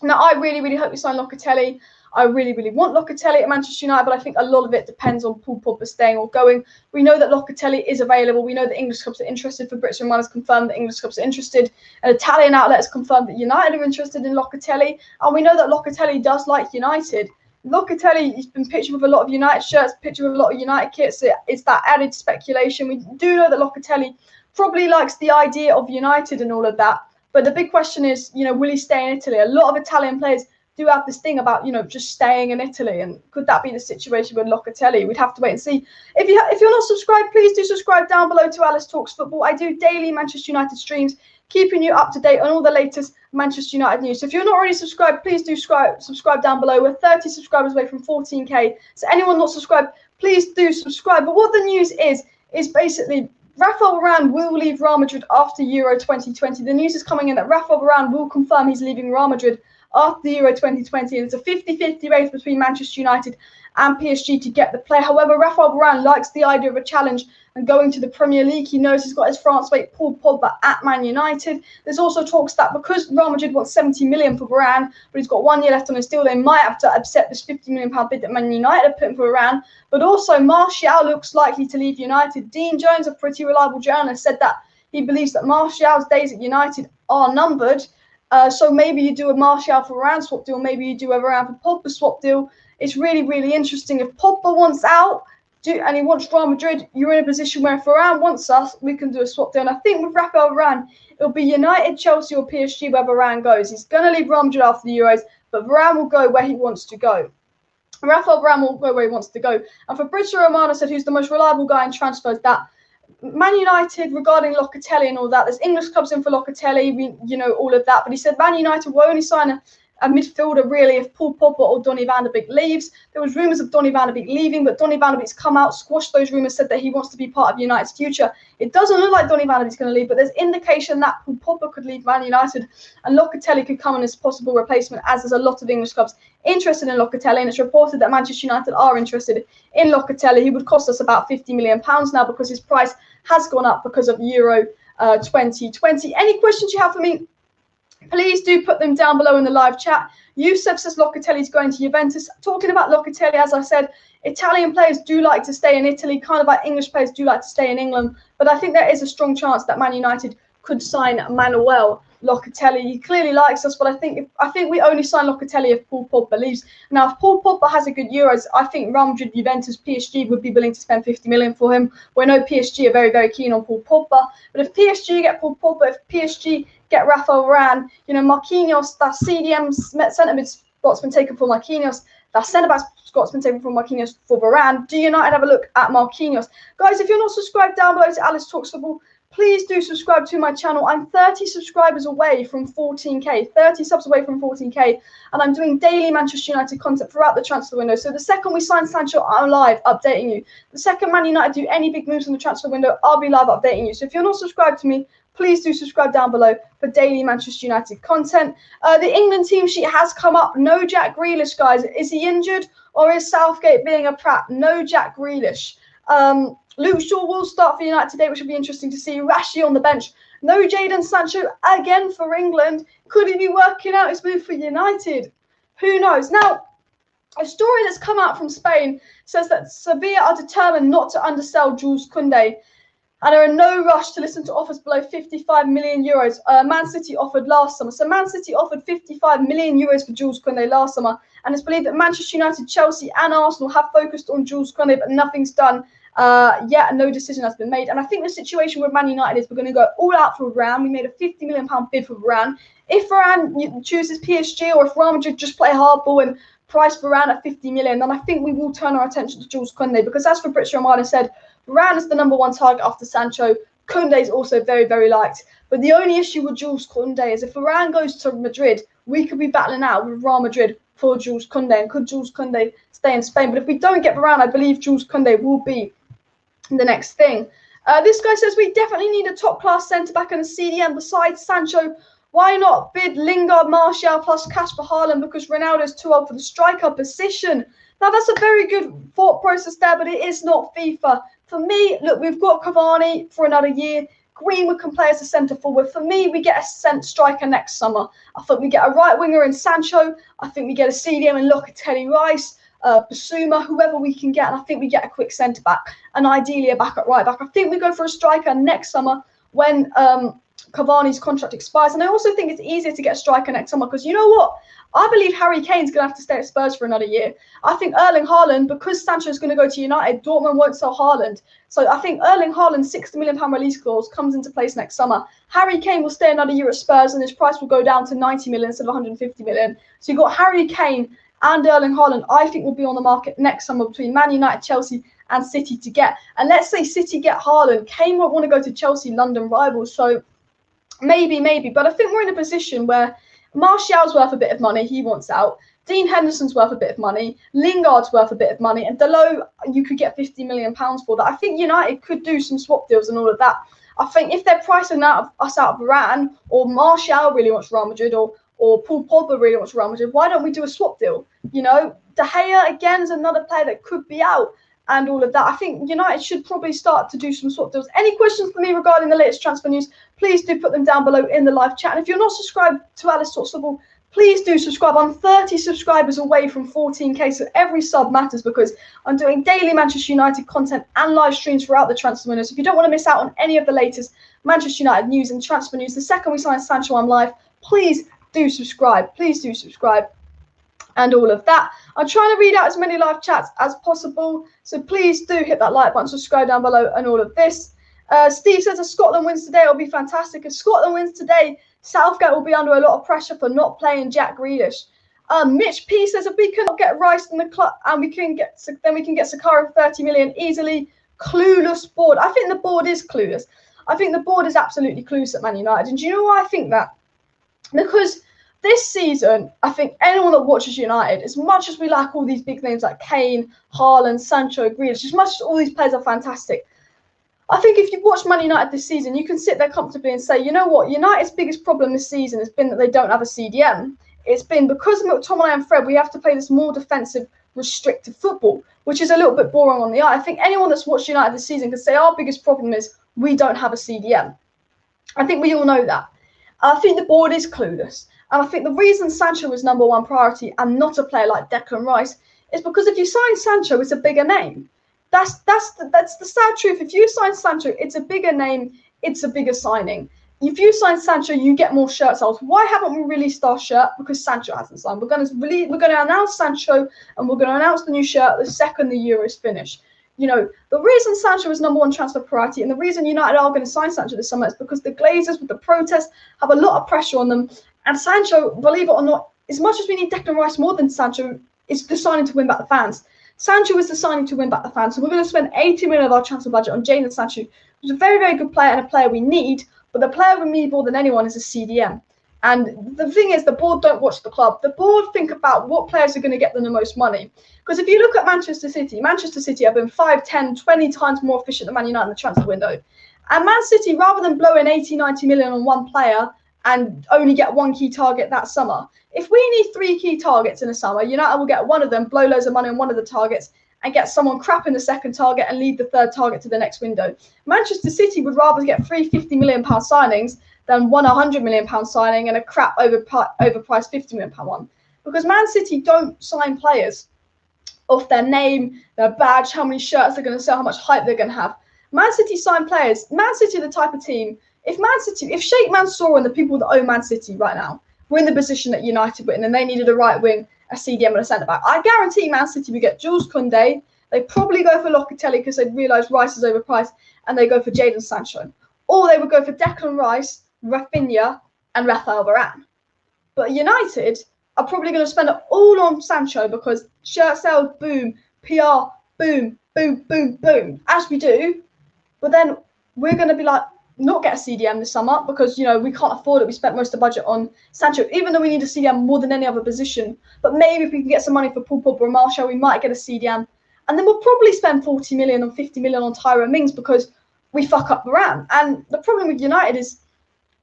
Speaker 1: Now, I really, really hope we sign Locatelli. I really, really want Locatelli at Manchester United, but I think a lot of it depends on Paul Pogba staying or going. We know that Locatelli is available. We know that English clubs are interested. Fabrizio Romano has confirmed that English clubs are interested. An Italian outlet has confirmed that United are interested in Locatelli. And we know that Locatelli does like United. Locatelli has been pictured with a lot of United shirts, pictured with a lot of United kits. It's that added speculation. We do know that Locatelli probably likes the idea of United and all of that. But the big question is, will he stay in Italy? A lot of Italian players do have this thing about, just staying in Italy. And could that be the situation with Locatelli? We'd have to wait and see. If you're not subscribed, please do subscribe down below to Alice Talks Football. I do daily Manchester United streams, keeping you up to date on all the latest Manchester United news. So if you're not already subscribed, please do subscribe down below. We're 30 subscribers away from 14k. So anyone not subscribed, please do subscribe. But what the news is basically Raphael Varane will leave Real Madrid after Euro 2020. The news is coming in that Raphael Varane will confirm he's leaving Real Madrid after the Euro 2020, and it's a 50-50 race between Manchester United and PSG to get the player. However, Raphael Varane likes the idea of a challenge and going to the Premier League. He knows he's got his France mate Paul Pogba at Man United. There's also talks that because Real Madrid wants 70 million for Varane, but he's got 1 year left on his deal, they might have to accept this £50 million bid that Man United have put in for Varane. But also, Martial looks likely to leave United. Dean Jones, a pretty reliable journalist, said that he believes that Martial's days at United are numbered. So maybe you do a Martial for Varane swap deal, maybe you do a Varane for Pogba swap deal. It's really, really interesting. If Pogba wants out and he wants Real Madrid, you're in a position where if Varane wants us, we can do a swap deal. And I think with Raphael Varane, it'll be United, Chelsea or PSG where Varane goes. He's going to leave Real Madrid after the Euros, but Varane will go where he wants to go. Raphael Varane will go where he wants to go. And Fabrizio Romano said, who's the most reliable guy in transfers, that Man United, regarding Locatelli and all that, there's English clubs in for Locatelli, all of that. But he said Man United will only sign a midfielder really if Paul Pogba or Donny van de Beek leaves. There was rumours of Donny van de Beek leaving, but Donny van de Beek's come out, squashed those rumours, said that he wants to be part of United's future. It doesn't look like Donny van de Beek's going to leave, but there's indication that Paul Pogba could leave Man United and Locatelli could come in as a possible replacement, as there's a lot of English clubs interested in Locatelli, and it's reported that Manchester United are interested in Locatelli. He would cost us about £50 million now because his price has gone up because of Euro 2020. Any questions you have for me, please do put them down below in the live chat. Yusuf says Locatelli's going to Juventus. Talking about Locatelli, as I said, Italian players do like to stay in Italy, kind of like English players do like to stay in England. But I think there is a strong chance that Man United could sign Manuel Locatelli. He clearly likes us, but I think we only sign Locatelli if Paul Pogba leaves. Now, if Paul Pogba has a good Euros, I think Real Madrid, Juventus, PSG would be willing to spend 50 million for him. We know PSG are very, very keen on Paul Pogba. But if PSG get Paul Pogba, if PSG get Raphael Varane, Marquinhos, that CDM centre-mid spot's been taken for Marquinhos. That centre-back spot's been taken from Marquinhos for Varane. Do United have a look at Marquinhos? Guys, if you're not subscribed, down below to Alice Talks Football, please do subscribe to my channel. I'm 30 subscribers away from 14k, 30 subs away from 14k, and I'm doing daily Manchester United content throughout the transfer window. So the second we sign Sancho, I'm live updating you. The second Man United do any big moves in the transfer window, I'll be live updating you. So if you're not subscribed to me, please do subscribe down below for daily Manchester United content. The England team sheet has come up. No Jack Grealish, guys. Is he injured or is Southgate being a prat? No Jack Grealish. Luke Shaw will start for United today, which will be interesting to see. Rashi on the bench. No Jadon Sancho again for England. Could he be working out his move for United? Who knows? Now, a story that's come out from Spain says that Sevilla are determined not to undersell Jules Koundé and are in no rush to listen to offers below 55 million euros. Man City offered last summer. So Man City offered 55 million euros for Jules Koundé last summer, and it's believed that Manchester United, Chelsea and Arsenal have focused on Jules Koundé, but nothing's done Yet no decision has been made. And I think the situation with Man United is we're going to go all out for Varane. We made a £50 million bid for Varane. If Varane chooses PSG, or if Real Madrid just play hardball and price Varane at 50 million, then I think we will turn our attention to Jules Koundé, because as Fabrizio Romano said, Varane is the #1 target after Sancho. Koundé is also very, very liked. But the only issue with Jules Koundé is if Varane goes to Madrid, we could be battling out with Real Madrid for Jules Koundé. And could Jules Koundé stay in Spain? But if we don't get Varane, I believe Jules Koundé will be the next thing. This guy says we definitely need a top-class centre-back and a CDM besides Sancho. Why not bid Lingard, Martial plus Kasper Haaland, because Ronaldo's too old for the striker position? Now, that's a very good thought process there, but it is not FIFA. For me, look, we've got Cavani for another year. Greenwood can play as a centre forward. For me, we get a striker next summer. I think we get a right winger in Sancho. I think we get a CDM in Locatelli, Rice, Basuma, whoever we can get. And I think we get a quick centre back and ideally a back at right back. I think we go for a striker next summer when Cavani's contract expires. And I also think it's easier to get a striker next summer because you know what? I believe Harry Kane's going to have to stay at Spurs for another year. I think Erling Haaland, because Sancho's going to go to United, Dortmund won't sell Haaland. So I think Erling Haaland's £60 million release clause comes into place next summer. Harry Kane will stay another year at Spurs and his price will go down to 90 million instead of 150 million. So you've got Harry Kane and Erling Haaland, I think, will be on the market next summer between Man United, Chelsea and City to get. And let's say City get Haaland. Kane won't want to go to Chelsea, London rivals. So maybe. But I think we're in a position where Martial's worth a bit of money. He wants out. Dean Henderson's worth a bit of money. Lingard's worth a bit of money. And Delot, you could get £50 million for that. I think United could do some swap deals and all of that. I think if they're pricing us out of Varane, or Martial really wants Real Madrid, or Paul Pogba really wants Real Madrid, why don't we do a swap deal? You know, De Gea, again, is another player that could be out and all of that. I think United should probably start to do some swap deals. Any questions for me regarding the latest transfer news, please do put them down below in the live chat. And if you're not subscribed to Alice Talks Football, please do subscribe. I'm 30 subscribers away from 14k, so every sub matters because I'm doing daily Manchester United content and live streams throughout the transfer window. So if you don't want to miss out on any of the latest Manchester United news and transfer news, the second we sign Sancho, I'm live. Please do subscribe. Please do subscribe. And all of that. I'm trying to read out as many live chats as possible. So please do hit that like button, subscribe down below and all of this. Steve says if Scotland wins today, it'll be fantastic. If Scotland wins today, Southgate will be under a lot of pressure for not playing Jack Grealish. Mitch P says if we cannot get Rice in the club and we can get Sakara for 30 million easily. Clueless board. I think the board is clueless. I think the board is absolutely clueless at Man United. And do you know why I think that? Because this season, I think anyone that watches United, as much as we like all these big names like Kane, Haaland, Sancho, Grealish, as much as all these players are fantastic, I think if you watch Man United this season, you can sit there comfortably and say, you know what, United's biggest problem this season has been that they don't have a CDM. It's been because of McTominay and Fred, we have to play this more defensive, restrictive football, which is a little bit boring on the eye. I think anyone that's watched United this season can say our biggest problem is we don't have a CDM. I think we all know that. I think the board is clueless. And I think the reason Sancho was #1 priority and not a player like Declan Rice is because if you sign Sancho, it's a bigger name. That's the sad truth. If you sign Sancho, it's a bigger name. It's a bigger signing. If you sign Sancho, you get more shirt sales. Why haven't we released our shirt? Because Sancho hasn't signed. We're going to announce Sancho and we're going to announce the new shirt the second the Euros finish. You know, the reason Sancho is #1 transfer priority and the reason United are going to sign Sancho this summer is because the Glazers with the protests have a lot of pressure on them. And Sancho, believe it or not, as much as we need Declan Rice more than Sancho, is the signing to win back the fans. Sancho is the signing to win back the fans. So we're going to spend 80 million of our transfer budget on Jadon Sancho, who's a very, very good player and a player we need. But the player we need more than anyone is a CDM. And the thing is, the board don't watch the club. The board think about what players are going to get them the most money. Because if you look at Manchester City have been 5, 10, 20 times more efficient than Man United in the transfer window. And Man City, rather than blowing 80, 90 million on one player and only get one key target that summer, if we need 3 key targets in a summer, United will get one of them, blow loads of money on one of the targets, and get someone crap in the second target and leave the third target to the next window. Manchester City would rather get 3 £50 million signings than one £100 million signing and a crap overpriced £50 million one. Because Man City don't sign players off their name, their badge, how many shirts they're going to sell, how much hype they're going to have. Man City sign players. Man City are the type of team, if Sheikh Mansour and the people that own Man City right now were in the position that United were in and they needed a right wing, a CDM and a centre-back, I guarantee Man City would get Jules Koundé, They probably go for Locatelli because they realise Rice is overpriced, and they go for Jadon Sancho. Or they would go for Declan Rice, Rafinha, and Raphael Varane. But United are probably going to spend it all on Sancho because shirt sales, boom, PR, boom, boom, boom, boom, as we do. But then we're going to be like, not get a CDM this summer because, you know, we can't afford it. We spent most of the budget on Sancho, even though we need a CDM more than any other position. But maybe if we can get some money for Paul Pogba and Martial, we might get a CDM. And then we'll probably spend 40 million or 50 million on Tyrone Mings because we fuck up Varane. And the problem with United is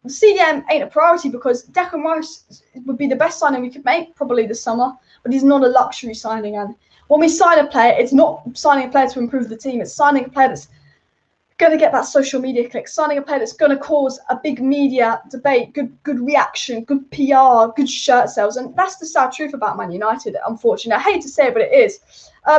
Speaker 1: the CDM ain't a priority because Declan Rice would be the best signing we could make probably this summer, but he's not a luxury signing. And when we sign a player, it's not signing a player to improve the team. It's signing a player that's going to get that social media click, signing a player that's going to cause a big media debate, good reaction, good PR, good shirt sales. And that's the sad truth about Man United, unfortunately. I hate to say it, but it is.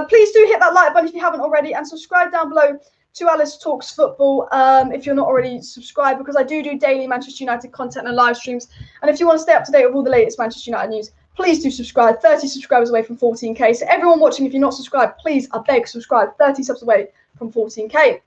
Speaker 1: Please do hit that like button if you haven't already, and subscribe down below to Alice Talks Football if you're not already subscribed, because I do daily Manchester United content and live streams. And if you want to stay up to date with all the latest Manchester United news, please do subscribe. 30 subscribers away from 14k. So everyone watching, if you're not subscribed, please, I beg, subscribe. 30 subs away from 14k.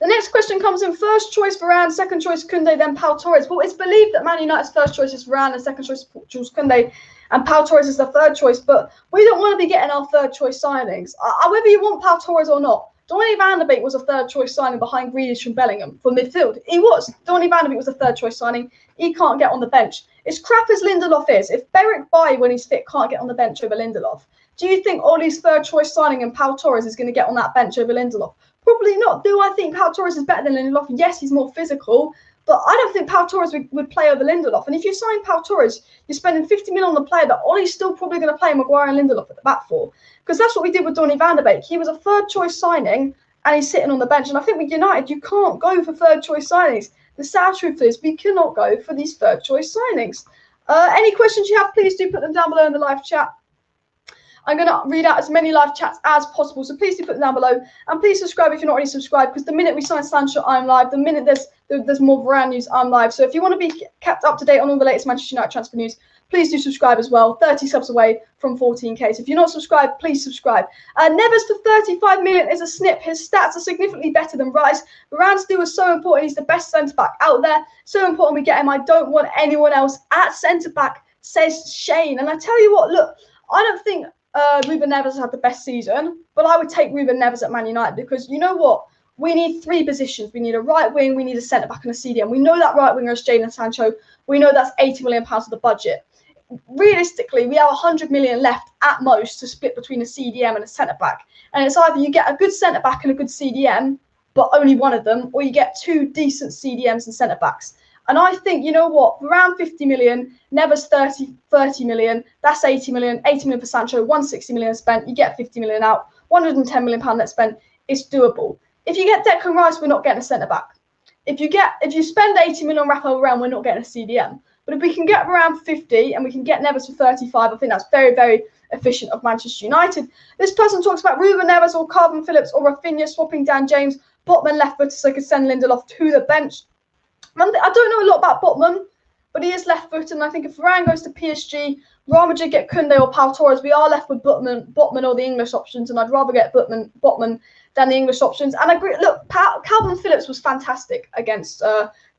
Speaker 1: The next question comes in: first choice Varane, second choice Koundé, then Pau Torres. Well, it's believed that Man United's first choice is Varane and second choice is Jules Koundé, and Pau Torres is the third choice. But we don't want to be getting our third choice signings. Whether you want Pau Torres or not, Donny van de Beek was a third choice signing behind Grealish from Bellingham for midfield. He was. Donny van de Beek was a third choice signing. He can't get on the bench. As crap as Lindelof is, if Beric Bailly, when he's fit, can't get on the bench over Lindelof, do you think Ollie's third choice signing and Pau Torres is going to get on that bench over Lindelof? Probably not. Do I think Pau Torres is better than Lindelof? Yes, he's more physical, but I don't think Pau Torres would play over Lindelof. And if you sign Pau Torres, you're spending 50 million on the player that Ollie's still probably going to play Maguire and Lindelof at the back for. Because that's what we did with Donny van de Beek. He was a third choice signing and he's sitting on the bench. And I think with United, you can't go for third choice signings. The sad truth is we cannot go for these third choice signings. Any questions you have, please do put them down below in the live chat. I'm going to read out as many live chats as possible, so please do put them down below. And please subscribe if you're not already subscribed, because the minute we sign Sancho, I'm live. The minute there's more Varane news, I'm live. So if you want to be kept up to date on all the latest Manchester United transfer news, please do subscribe as well. 30 subs away from 14k. So if you're not subscribed, please subscribe. Neves for 35 million is a snip. His stats are significantly better than Rice. Varane's deal is so important. He's the best centre-back out there. So important we get him. I don't want anyone else at centre-back, says Shane. And I tell you what, look, I don't think Ruben Neves has had the best season, but I would take Ruben Neves at Man United because you know what? We need three positions. We need a right wing, we need a centre-back and a CDM. We know that right winger is Jadon Sancho. We know that's £80 million of the budget. Realistically, we have 100 million left at most to split between a CDM and a centre-back. And it's either you get a good centre-back and a good CDM, but only one of them, or you get two decent CDMs and centre-backs. And I think, you know what, around 50 million, Neves 30 million, that's 80 million, 80 million for Sancho, 160 million spent, you get 50 million out, 110 million pound net spent, it's doable. If you get Declan Rice, we're not getting a centre-back. If you spend 80 million on Raphael Varane, we're not getting a CDM. But if we can get around 50 and we can get Neves for 35, I think that's very, very efficient of Manchester United. This person talks about Ruben Neves or Calvin Phillips or Rafinha swapping Dan James, Botman left footed so they could send Lindelof to the bench. I don't know a lot about Botman, but he is left-footed, and I think if Varane goes to PSG, Real Madrid get Koundé or Pau Torres, we are left with Botman or the English options, and I'd rather get Botman than the English options. And I agree. Look, Calvin Phillips was fantastic against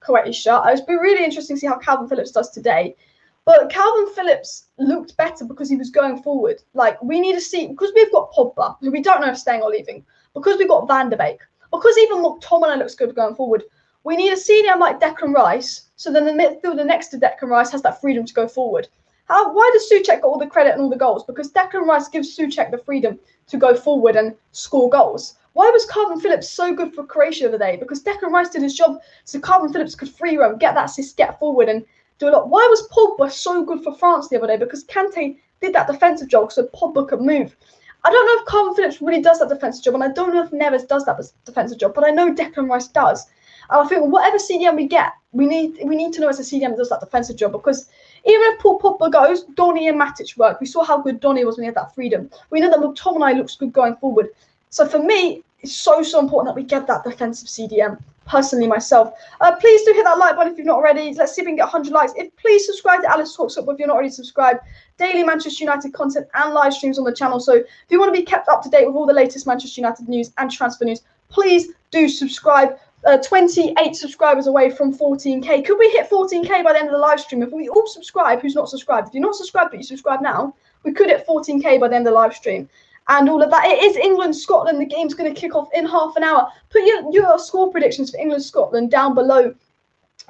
Speaker 1: Croatia. It's been really interesting to see how Calvin Phillips does today. But Calvin Phillips looked better because he was going forward. Like, we need to see, because we've got Pogba, who we don't know if staying or leaving, because we've got Van de Beek, because even McTominay looks good going forward. We need a CDM like Declan Rice, so then the midfielder next to Declan Rice has that freedom to go forward. Why does Souček get all the credit and all the goals? Because Declan Rice gives Souček the freedom to go forward and score goals. Why was Calvin Phillips so good for Croatia the other day? Because Declan Rice did his job, so Calvin Phillips could free roam, get that assist, get forward and do a lot. Why was Pogba so good for France the other day? Because Kante did that defensive job so Pogba could move. I don't know if Calvin Phillips really does that defensive job, and I don't know if Neves does that defensive job, but I know Declan Rice does. And I think whatever CDM we get, we need to know it's a CDM that does that defensive job, because even if Paul Pogba goes, Donny and Matic work. We saw how good Donny was when he had that freedom. We know that McTominay looks good going forward. So for me, It's so important that we get that defensive CDM. Personally, myself, please do hit that like button if you've not already. Let's see if we can get 100 likes. Please subscribe to Alice Talks Football if you're not already subscribed. Daily Manchester United content and live streams on the channel. So if you want to be kept up to date with all the latest Manchester United news and transfer news, please do subscribe. 28 subscribers away from 14k. Could we hit 14k by the end of the live stream? If we all subscribe, who's not subscribed? If you're not subscribed but you subscribe now, we could hit 14k by the end of the live stream. And all of that. It is England-Scotland. The game's going to kick off in half an hour. Put your score predictions for England-Scotland down below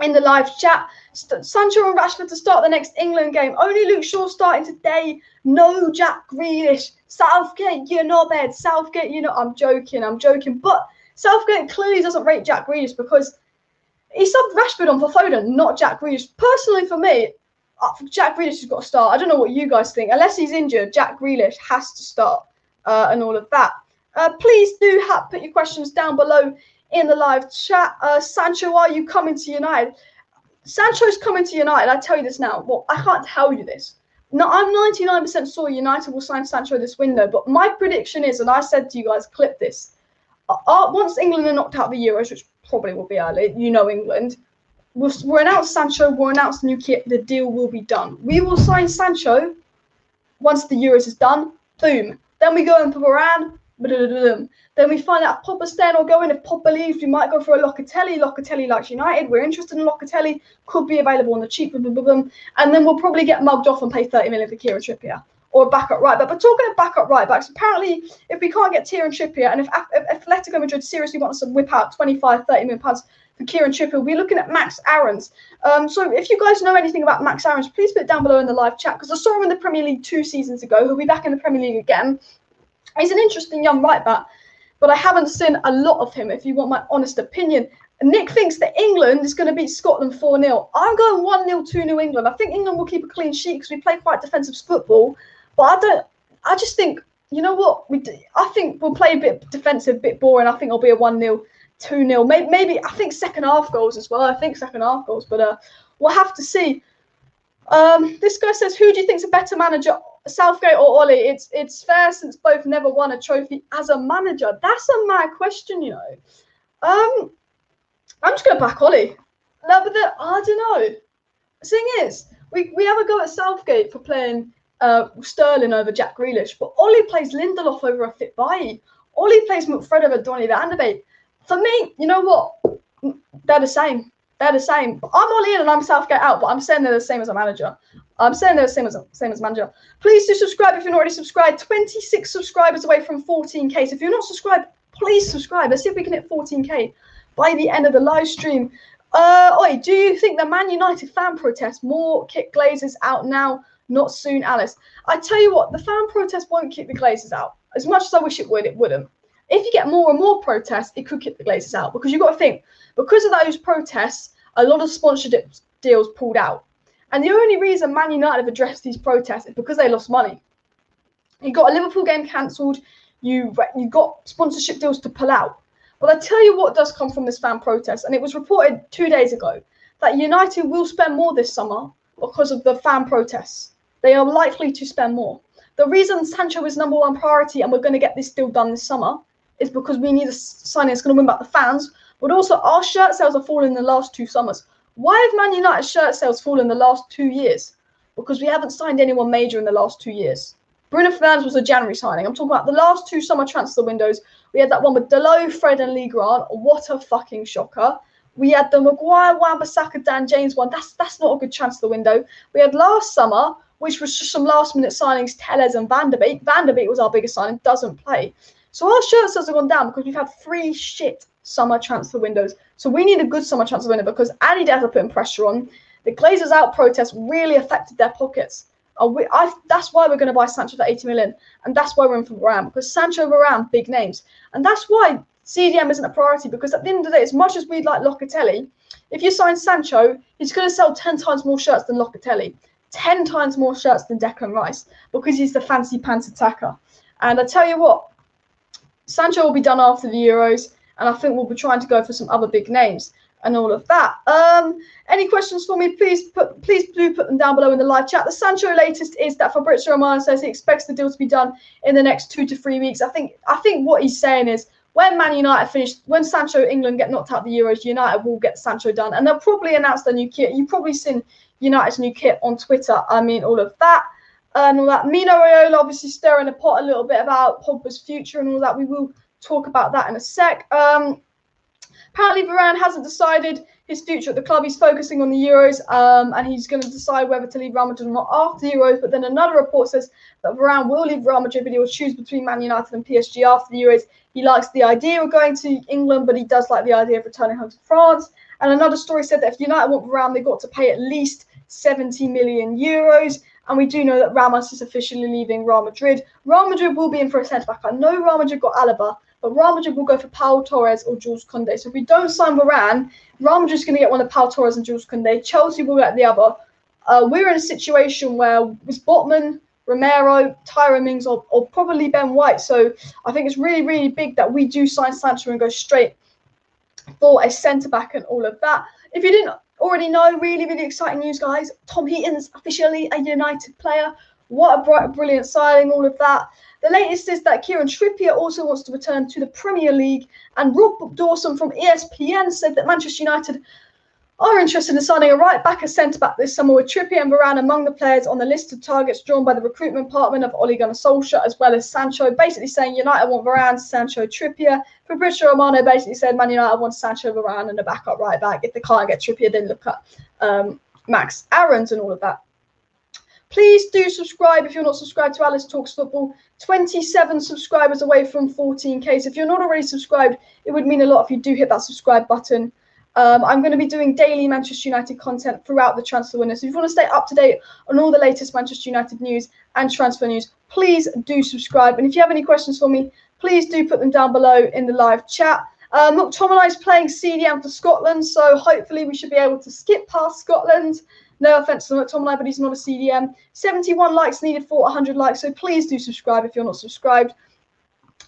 Speaker 1: in the live chat. Sancho and Rashford to start the next England game. Only Luke Shaw starting today. No Jack Grealish. Southgate, you're not bad. Southgate, you know, I'm joking. But Southgate clearly doesn't rate Jack Grealish because he subbed Rashford on for Foden, not Jack Grealish. Personally, for me, Jack Grealish has got to start. I don't know what you guys think. Unless he's injured, Jack Grealish has to start. And all of that. Please do put your questions down below in the live chat. Sancho, are you coming to United? Sancho's coming to United. I tell you this now. Well, I can't tell you this. No, I'm 99% sure United will sign Sancho this window. But my prediction is, and I said to you guys, clip this. Once England are knocked out of the Euros, which probably will be early, you know England, we'll announce Sancho, we'll announce the new kit, the deal will be done. We will sign Sancho once the Euros is done. Boom. Then we go in for Varane. Then we find out if Pogba's staying or going. If Pogba leaves, we might go for a Locatelli. Locatelli likes United. We're interested in Locatelli. Could be available on the cheap. And then we'll probably get mugged off and pay 30 million for Kieran Trippier or a backup right back. But talking of backup right backs, apparently if we can't get Kieran Trippier and if Atletico Madrid seriously wants to whip out 25, 30 million pounds for Kieran Trippier, we're looking at Max Aarons. So if you guys know anything about Max Aarons, please put it down below in the live chat because I saw him in the Premier League 2 seasons ago. He'll be back in the Premier League again. He's an interesting young right back, but I haven't seen a lot of him, if you want my honest opinion. Nick thinks that England is going to beat Scotland 4-0. I'm going 1-0, 2-0 England. I think England will keep a clean sheet because we play quite defensive football. But I just think, you know what? I think we'll play a bit defensive, a bit boring. I think it'll be a 1-0, 2-0. Maybe I think second half goals as well. But we'll have to see. This guy says, who do you think's a better manager, Southgate or Ollie? It's fair since both never won a trophy as a manager. That's a mad question, you know. I'm just going to back Ollie. No, but I don't know. The thing is, we have a go at Southgate for playing Sterling over Jack Grealish, but Ollie plays Lindelof over a fit Bailly. Ollie plays McFred over Donny van de Beek. For me, you know what? They're the same. They're the same. I'm Ollie in and I'm Southgate out, but I'm saying they're the same as a manager. Manager. Please do subscribe if you're not already subscribed. 26 subscribers away from 14k. So if you're not subscribed, please subscribe. Let's see if we can hit 14k by the end of the live stream. Oi, do you think the Man United fan protest more kick Glazers out now, not soon, Alice? I tell you what, the fan protest won't kick the Glazers out. As much as I wish it would, it wouldn't. If you get more and more protests, it could kick the Glazers out because you've got to think, because of those protests, a lot of sponsorship deals pulled out. And the only reason Man United have addressed these protests is because they lost money. You got a Liverpool game cancelled. You got sponsorship deals to pull out. But I tell you what does come from this fan protest, and it was reported 2 days ago, that United will spend more this summer because of the fan protests. They are likely to spend more. The reason Sancho is #1 priority and we're going to get this deal done this summer is because we need a signing that's going to win back the fans, but also our shirt sales have fallen in the last 2 summers. Why have Man United shirt sales fallen in the last 2 years? Because we haven't signed anyone major in the last 2 years. Bruno Fernandes was a January signing. I'm talking about the last 2 summer transfer windows. We had that one with Dalot, Fred and Lee Grant. What a fucking shocker. We had the Maguire, Wan-Bissaka, Dan James one. That's not a good transfer window. We had last summer, which was just some last-minute signings, Tellez and Van de Beek. Van de Beek was our biggest signing, doesn't play. So our shirt sales have gone down because we've had 3 shit summer transfer windows. So we need a good summer transfer window because Adidas are putting pressure on. The Glazers out protest really affected their pockets. That's why we're going to buy Sancho for 80 million. And that's why we're in for Varane. Because Sancho, Varane, big names. And that's why CDM isn't a priority. Because at the end of the day, as much as we'd like Locatelli, if you sign Sancho, he's going to sell 10 times more shirts than Locatelli. 10 times more shirts than Declan Rice. Because he's the fancy pants attacker. And I tell you what, Sancho will be done after the Euros. And I think we'll be trying to go for some other big names and all of that. Any questions for me, please do put them down below in the live chat. The Sancho latest is that Fabrizio Romano says he expects the deal to be done in the next 2 to 3 weeks. I think what he's saying is when Man United finish, when Sancho England get knocked out of the Euros, United will get Sancho done, and they'll probably announce their new kit. You've probably seen United's new kit on Twitter. I mean, all of that and all that. Mino Raiola obviously stirring the pot a little bit about Pogba's future and all that. We will talk about that in a sec. Apparently, Varane hasn't decided his future at the club. He's focusing on the Euros, and he's going to decide whether to leave Real Madrid or not after the Euros. But then another report says that Varane will leave Real Madrid, but he will choose between Man United and PSG after the Euros. He likes the idea of going to England, but he does like the idea of returning home to France. And another story said that if United want Varane, they've got to pay at least 70 million euros. And we do know that Ramos is officially leaving Real Madrid. Real Madrid will be in for a centre-back. I know Real Madrid got Alaba, but Real Madrid will go for Paul Torres or Jules Koundé. So if we don't sign Varane, Real Madrid's going to get one of Paul Torres and Jules Koundé. Chelsea will get the other. We're in a situation where it's Botman, Romero, Tyrone Mings, or probably Ben White. So I think it's really, really big that we do sign Sancho and go straight for a centre-back and all of that. If you didn't already know, really, really exciting news, guys. Tom Heaton's officially a United player. What a brilliant signing, all of that. The latest is that Kieran Trippier also wants to return to the Premier League. And Rob Dawson from ESPN said that Manchester United are interested in signing a right-back and centre-back this summer, with Trippier and Varane among the players on the list of targets drawn by the recruitment department of Ole Gunnar Solskjaer, as well as Sancho, basically saying United want Varane, Sancho, Trippier. Fabrizio Romano basically said Man United wants Sancho, Varane and a backup right-back. If they can't get Trippier, then look at Max Aarons and all of that. Please do subscribe if you're not subscribed to Alice Talks Football. 27 subscribers away from 14K. So if you're not already subscribed, it would mean a lot if you do hit that subscribe button. I'm going to be doing daily Manchester United content throughout the transfer window. So if you want to stay up to date on all the latest Manchester United news and transfer news, please do subscribe. And if you have any questions for me, please do put them down below in the live chat. McTominay is playing CDM for Scotland, so hopefully we should be able to skip past Scotland. No offense to McTominay, but he's not a CDM. 71 likes needed for 100 likes, so please do subscribe if you're not subscribed.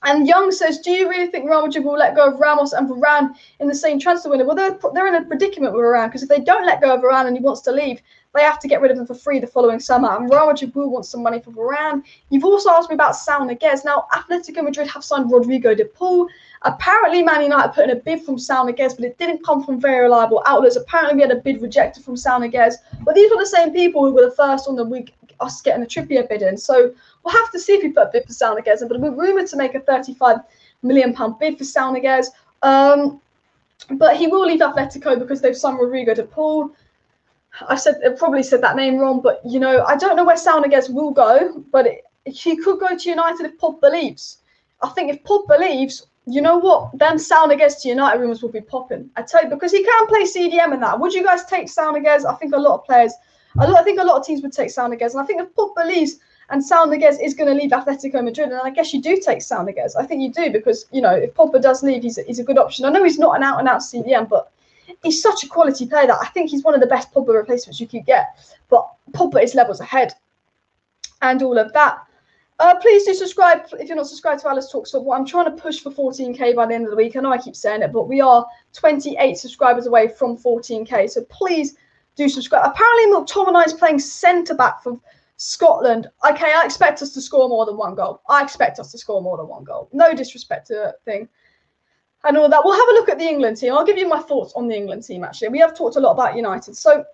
Speaker 1: And Young says, do you really think Real Madrid will let go of Ramos and Varane in the same transfer window? Well, they're in a predicament with Varane, because if they don't let go of Varane and he wants to leave, they have to get rid of him for free the following summer. And Real Madrid will want some money for Varane. You've also asked me about Saul Niguez. Now, Atletico Madrid have signed Rodrigo de Paul. Apparently, Man United put in a bid from Saul Niguez, but it didn't come from very reliable outlets. Apparently, we had a bid rejected from Saul Niguez. But these were the same people who were the first on the week us getting the Trippier bid in. So we'll have to see if we put a bid for Saul Niguez in. But we're rumoured to make a £35 million bid for Saul Niguez. But he will leave Atletico because they've signed Rodrigo de Paul. I probably said that name wrong, but you know, I don't know where Saul Niguez will go, but he could go to United if Pogba leaves. I think if Pogba leaves, you know what? Then Saul Niguez to United rumours will be popping. I tell you, because he can play CDM in that. Would you guys take Saul Niguez? I think a lot of players, I think a lot of teams would take Saul Niguez, and I think if Pogba leaves and Saul Niguez is going to leave Atletico Madrid, and I guess you do take Saul Niguez. I think you do, because you know, if Pogba does leave, he's a good option. I know he's not an out-and-out CDM, but he's such a quality player that I think he's one of the best Pogba replacements you could get. But Pogba is levels ahead and all of that. Please do subscribe if you're not subscribed to Alice Talks Football. I'm trying to push for 14K by the end of the week. I know I keep saying it, but we are 28 subscribers away from 14K. So please do subscribe. Apparently, McTominay is playing centre-back for Scotland. Okay, I expect us to score more than one goal. No disrespect to that thing. And all that. We'll have a look at the England team. I'll give you my thoughts on the England team, actually. We have talked a lot about United. So,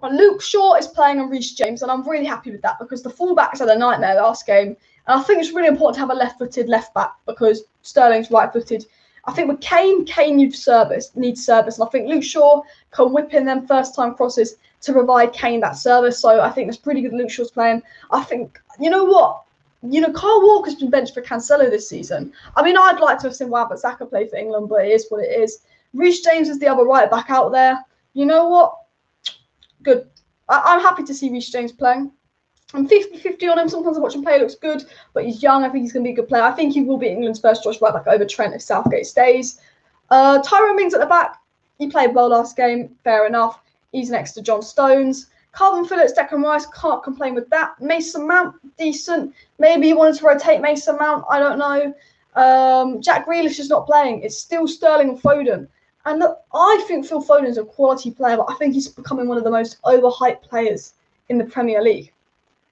Speaker 1: Luke Shaw is playing on Reece James, and I'm really happy with that, because the fullbacks had a nightmare last game. And I think it's really important to have a left-footed left-back, because Sterling's right-footed. I think with Kane needs service. And I think Luke Shaw can whip in them first-time crosses to provide Kane that service. So I think that's pretty good Luke Shaw's playing. I think, you know what? You know, Kyle Walker's been benched for Cancelo this season. I mean, I'd like to have seen Wan-Bissaka play for England, but it is what it is. Reece James is the other right back out there. You know what? Good. I'm happy to see Reece James playing. I'm 50-50 on him. Sometimes I watch him play, he looks good, but he's young. I think he's going to be a good player. I think he will be England's first choice right back over Trent if Southgate stays. Tyrone Mings at the back. He played well last game. Fair enough. He's next to John Stones. Calvin Phillips, Declan Rice, can't complain with that. Mason Mount, decent. Maybe he wanted to rotate Mason Mount. I don't know. Jack Grealish is not playing. It's still Sterling and Foden. And look, I think Phil Foden is a quality player, but I think he's becoming one of the most overhyped players in the Premier League.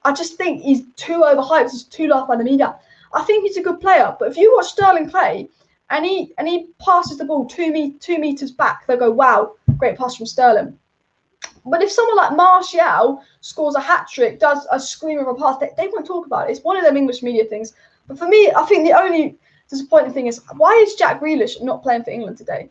Speaker 1: I just think he's too overhyped. He's too loved by the media. I think he's a good player, but if you watch Sterling play and he passes the ball 2 meters back, they'll go, wow, great pass from Sterling. But if someone like Martial scores a hat-trick, does a scream of a pass, they won't talk about it. It's one of them English media things. But for me, I think the only disappointing thing is, why is Jack Grealish not playing for England today?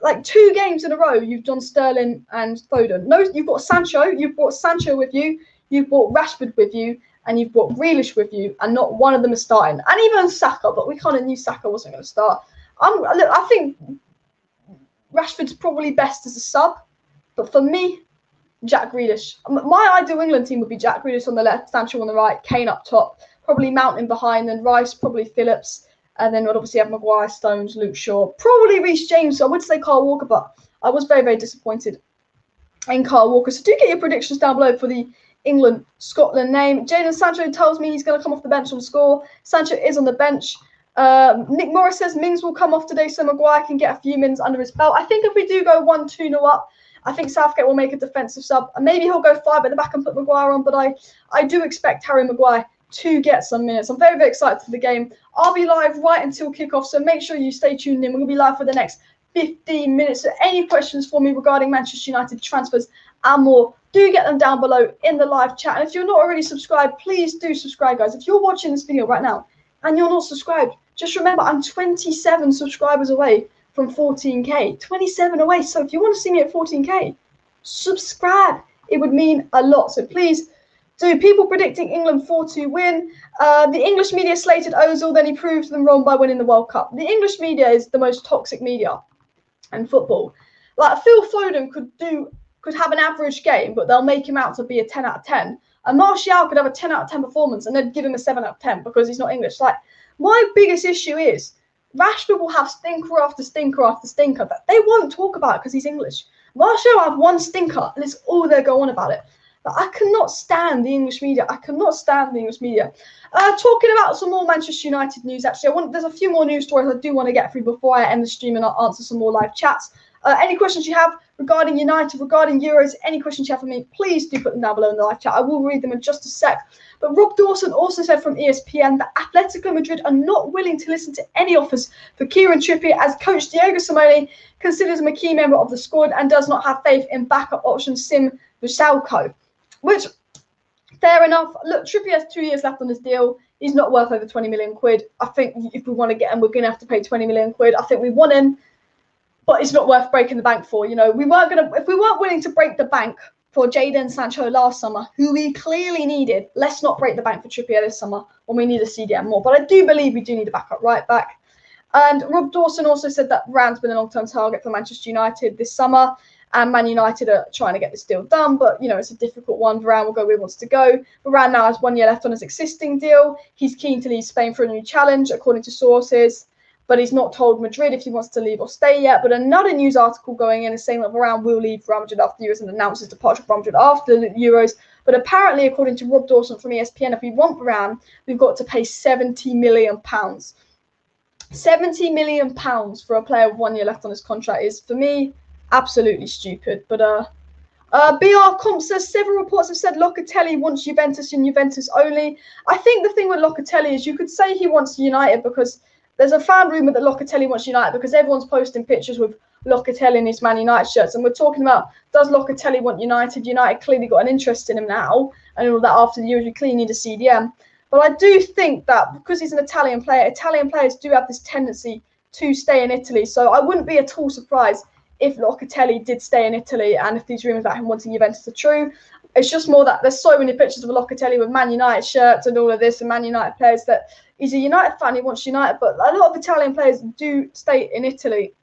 Speaker 1: Like 2 games in a row, you've done Sterling and Foden. No, you've got Sancho. You've brought Sancho with you. You've brought Rashford with you. And you've brought Grealish with you. And not one of them is starting. And even Saka, but we kind of knew Saka wasn't going to start. Look, I think Rashford's probably best as a sub. But for me, Jack Grealish. My ideal England team would be Jack Grealish on the left, Sancho on the right, Kane up top, probably Mountain behind, then Rice, probably Phillips, and then we'd obviously have Maguire, Stones, Luke Shaw, probably Reece James. So I would say Kyle Walker, but I was very, very disappointed in Kyle Walker. So do get your predictions down below for the England-Scotland name. Jadon Sancho tells me he's going to come off the bench and score. Sancho is on the bench. Nick Morris says Mings will come off today so Maguire can get a few minutes under his belt. I think if we do go 1-2-0 up, I think Southgate will make a defensive sub. And maybe he'll go 5 at the back and put Maguire on. But I do expect Harry Maguire to get some minutes. I'm very, very excited for the game. I'll be live right until kickoff. So make sure you stay tuned in. We're going to be live for the next 15 minutes. So any questions for me regarding Manchester United transfers and more, do get them down below in the live chat. And if you're not already subscribed, please do subscribe, guys. If you're watching this video right now and you're not subscribed, just remember I'm 27 subscribers away from 14k, 27 away. So if you want to see me at 14k, subscribe. It would mean a lot. So please do. People predicting England 4-2 win. The English media slated Ozil, then he proved them wrong by winning the World Cup. The English media is the most toxic media in football. Like Phil Foden could have an average game, but they'll make him out to be a 10 out of 10. And Martial could have a 10 out of 10 performance and they'd give him a 7 out of 10 because he's not English. Like, my biggest issue is Rashford will have stinker after stinker after stinker that they won't talk about because he's English. Martial will have one stinker and it's all they go on about it. But I cannot stand the English media. I cannot stand the English media. Talking about some more Manchester United news, actually, there's a few more news stories I do want to get through before I end the stream and I'll answer some more live chats. Any questions you have regarding United, regarding Euros, any questions you have for me, please do put them down below in the live chat. I will read them in just a sec. But Rob Dawson also said from ESPN that Atletico Madrid are not willing to listen to any offers for Kieran Trippier as coach Diego Simeone considers him a key member of the squad and does not have faith in backup option Sim Vusalko. Which, fair enough. Look, Trippier has 2 years left on his deal. He's not worth over 20 million quid. I think if we want to get him, we're going to have to pay 20 million quid. I think we want him, but it's not worth breaking the bank for. You know, if we weren't willing to break the bank for Jadon Sancho last summer, who we clearly needed, let's not break the bank for Trippier this summer when we need a CDM more. But I do believe we do need a backup right back. And Rob Dawson also said that Varane's been a long-term target for Manchester United this summer. And Man United are trying to get this deal done, but, you know, it's a difficult one. Varane will go where he wants to go. Varane now has 1 year left on his existing deal. He's keen to leave Spain for a new challenge, according to sources, but he's not told Madrid if he wants to leave or stay yet. But another news article going in is saying that Varane will leave Real Madrid after the Euros and announce his departure from Real Madrid after the Euros. But apparently, according to Rob Dawson from ESPN, if we want Varane, we've got to pay £70 million. £70 million for a player with 1 year left on his contract is, for me, absolutely stupid. But BR Comp says several reports have said Locatelli wants Juventus and Juventus only. I think the thing with Locatelli is you could say he wants United because there's a fan rumour that Locatelli wants United because everyone's posting pictures with Locatelli in his Man United shirts. And we're talking about, does Locatelli want United? United clearly got an interest in him now. And all that after the Euros, we clearly need a CDM. But I do think that because he's an Italian player, Italian players do have this tendency to stay in Italy. So I wouldn't be at all surprised if Locatelli did stay in Italy and if these rumours about him wanting Juventus are true. It's just more that there's so many pictures of Locatelli with Man United shirts and all of this and Man United players that he's a United fan, he wants United, but a lot of Italian players do stay in Italy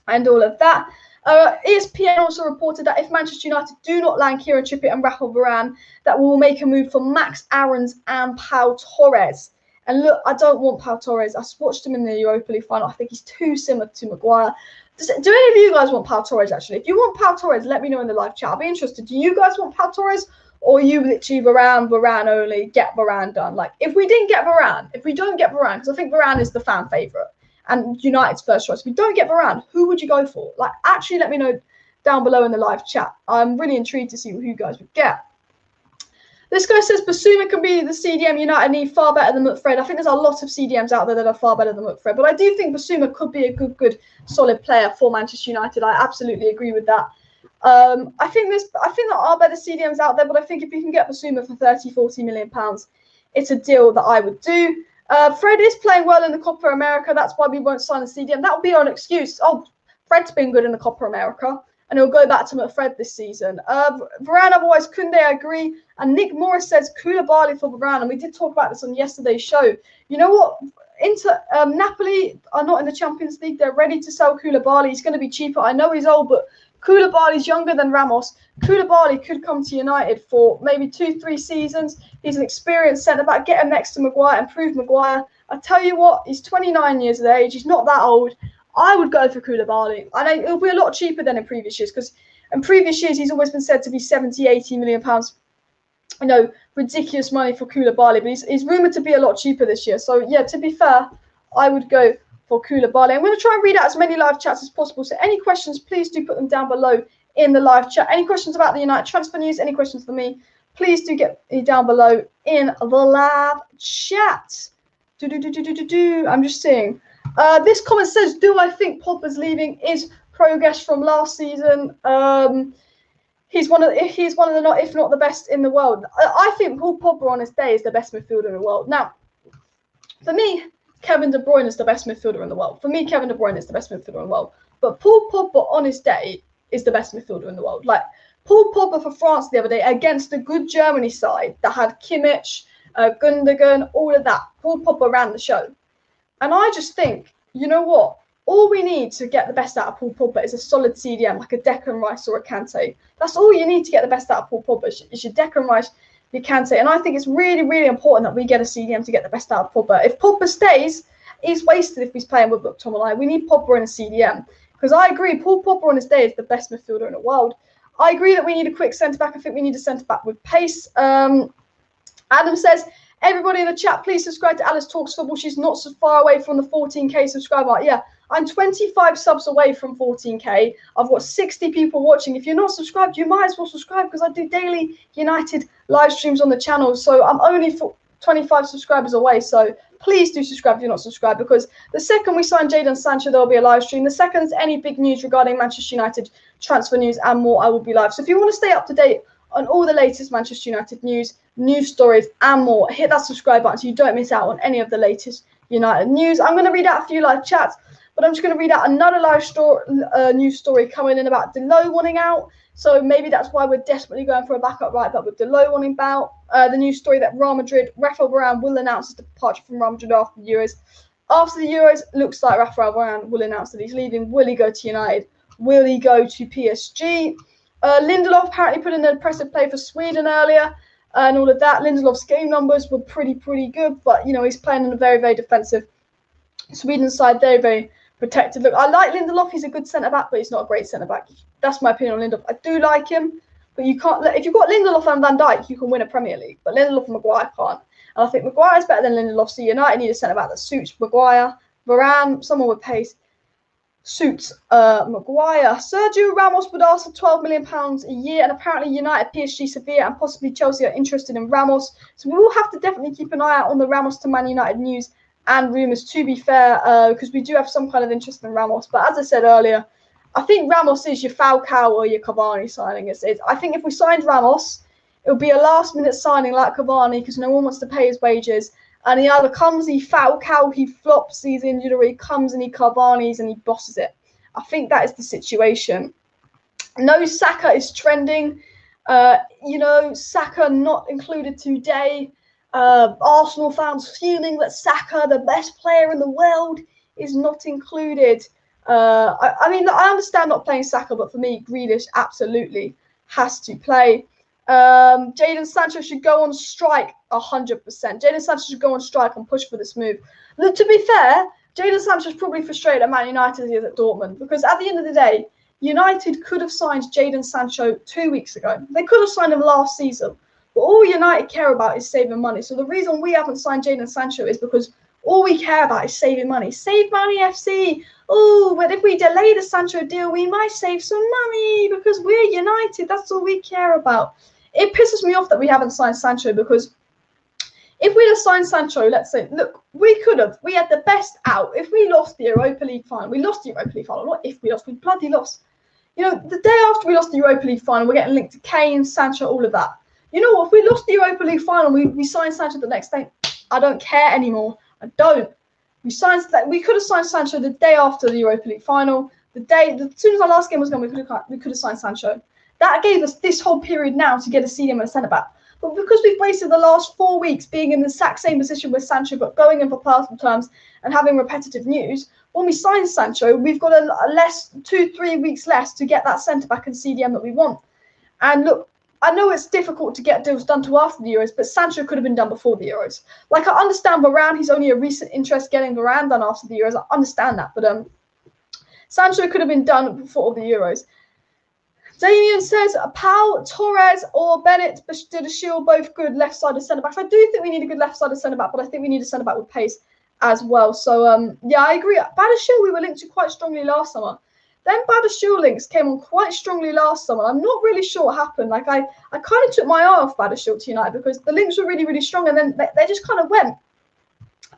Speaker 1: and all of that. ESPN also reported that if Manchester United do not land Kieran Trippier and Raphael Varane, that we will make a move for Max Aarons and Pau Torres. And look, I don't want Pau Torres. I watched him in the Europa League final. I think he's too similar to Maguire. Do any of you guys want Pau Torres, actually? If you want Pau Torres, let me know in the live chat. I'll be interested. Do you guys want Pau Torres? Or you literally Varane only, get Varane done? Like, if we didn't get Varane, if we don't get Varane, because I think Varane is the fan favourite and United's first choice. If we don't get Varane, who would you go for? Like, actually let me know down below in the live chat. I'm really intrigued to see who you guys would get. This guy says Basuma can be the CDM United need far better than McFred. I think there's a lot of CDMs out there that are far better than McFred, but I do think Basuma could be a good, solid player for Manchester United. I absolutely agree with that. I think there are better CDMs out there, but I think if you can get Basuma for 30-40 million pounds, it's a deal that I would do. Fred is playing well in the Copa America. That's why we won't sign a CDM. That would be our excuse. Oh, Fred's been good in the Copa America, and he'll go back to McFred this season. Varane, otherwise Koundé, I agree. And Nick Morris says Koulibaly for Varane, and we did talk about this on yesterday's show. You know what? Napoli are not in the Champions League. They're ready to sell Koulibaly. He's going to be cheaper. I know he's old, but Koulibaly's younger than Ramos. Koulibaly could come to United for maybe 2-3 seasons. He's an experienced centre-back. Get him next to Maguire, improve Maguire. I tell you what, he's 29 years of age. He's not that old. I would go for Koulibaly. I know it'll be a lot cheaper than in previous years, because in previous years he's always been said to be 70-80 million pounds. You know, ridiculous money for Koulibaly, but he's rumoured to be a lot cheaper this year. So yeah, to be fair, I would go for Koulibaly. I'm going to try and read out as many live chats as possible. So any questions, please do put them down below in the live chat. Any questions about the United transfer news? Any questions for me? Please do get me down below in the live chat. I'm just seeing. This comment says, "Do I think Pogba's leaving is progress from last season?" He's one of the, if not the best in the world. I think Paul Pogba on his day is the best midfielder in the world. Now, for me, Kevin De Bruyne is the best midfielder in the world. For me, Kevin De Bruyne is the best midfielder in the world. But Paul Pogba on his day is the best midfielder in the world. Like Paul Pogba for France the other day against a good Germany side that had Kimmich, Gundogan, all of that. Paul Pogba ran the show. And I just think, you know what? All we need to get the best out of Paul Pogba is a solid CDM, like a Declan Rice or a Kante. That's all you need to get the best out of Paul Pogba, is your Declan Rice, your Kante. And I think it's really, really important that we get a CDM to get the best out of Pogba. If Pogba stays, he's wasted if he's playing with McTominay. We need Pogba in a CDM. Because I agree, Paul Pogba on his day is the best midfielder in the world. I agree that we need a quick centre-back. I think we need a centre-back with pace. Adam says, everybody in the chat, please subscribe to Alice Talks Football. She's not so far away from the 14k subscriber. Yeah, I'm 25 subs away from 14k. I've got 60 people watching. If you're not subscribed, you might as well subscribe, because I do daily United live streams on the channel. So I'm only 25 subscribers away. So please do subscribe if you're not subscribed, because the second we sign Jadon Sancho, there will be a live stream. The second there's any big news regarding Manchester United transfer news and more, I will be live. So if you want to stay up to date on all the latest Manchester United news stories and more, hit that subscribe button so you don't miss out on any of the latest United news. I'm going to read out a few live chats, but I'm just going to read out another live news story coming in about Delo wanting out. So maybe that's why we're desperately going for a backup right back with Delo wanting out. The news story that Real Madrid, Raphael Varane will announce his departure from Real Madrid after the Euros. After the Euros, looks like Raphael Varane will announce that he's leaving. Will he go to United? Will he go to PSG? Lindelof apparently put in an impressive play for Sweden earlier and all of that. Lindelof's game numbers were pretty good, but, you know, he's playing in a very, very defensive Sweden side, very, very protected. Look, I like Lindelof. He's a good centre-back, but he's not a great centre-back. That's my opinion on Lindelof. I do like him, but you can't. If you've got Lindelof and Van Dijk, you can win a Premier League, but Lindelof and Maguire can't. And I think Maguire is better than Lindelof, so United need a centre-back that suits Maguire. Varane, someone with pace, suits Maguire. Sergio Ramos would ask for £12 million a year, and apparently United, PSG, Sevilla, and possibly Chelsea are interested in Ramos. So we will have to definitely keep an eye out on the Ramos to Man United news and rumours, to be fair, because we do have some kind of interest in Ramos. But as I said earlier, I think Ramos is your Falcao or your Cavani signing. I think if we signed Ramos, it would be a last-minute signing like Cavani, because no one wants to pay his wages. And he either comes, he Falcao, he flops, he's injured, or he comes and he Cavani's and he bosses it. I think that is the situation. No, Saka is trending. You know, Saka not included today. Arsenal fans feeling that Saka, the best player in the world, is not included. I mean, I understand not playing Saka, but for me, Grealish absolutely has to play. Jadon Sancho should go on strike 100%. Jadon Sancho should go on strike and push for this move. Look, to be fair, Jadon Sancho is probably frustrated at Man United as he is at Dortmund, because at the end of the day, United could have signed Jadon Sancho 2 weeks ago. They could have signed him last season. But all United care about is saving money. So the reason we haven't signed Jadon Sancho is because all we care about is saving money. Save money, FC. Oh, but if we delay the Sancho deal, we might save some money because we're United. That's all we care about. it pisses me off that we haven't signed Sancho, because if we'd have signed Sancho, let's say, look, we had the best out. If we lost the Europa League final, not if we lost, we bloody lost. You know, the day after we lost the Europa League final, we're getting linked to Kane, Sancho, all of that. You know what? If we lost the Europa League final, we signed Sancho the next day. I don't care anymore. I don't. We could have signed Sancho the day after the Europa League final. As soon as our last game was gone, we could have signed Sancho. That gave us this whole period now to get a CDM and a centre back. But because we've wasted the last 4 weeks being in the exact same position with Sancho, but going in for personal terms and having repetitive news, when we sign Sancho, we've got a 2-3 weeks less to get that centre back and CDM that we want. And look, I know it's difficult to get deals done to after the Euros, but Sancho could have been done before the Euros. Like, I understand Varane, he's only a recent interest getting Varane done after the Euros. I understand that, but Sancho could have been done before the Euros. Damien says, Pau, Torres or Bennett did a shield, both good left-sided centre-backs. I do think we need a good left-sided centre-back, but I think we need a centre-back with pace as well. So, yeah, I agree. Badashil, we were linked to quite strongly last summer. Then Badashil links came on quite strongly last summer. I'm not really sure what happened. Like, I kind of took my eye off Badashil to United because the links were really, really strong, and then they just kind of went.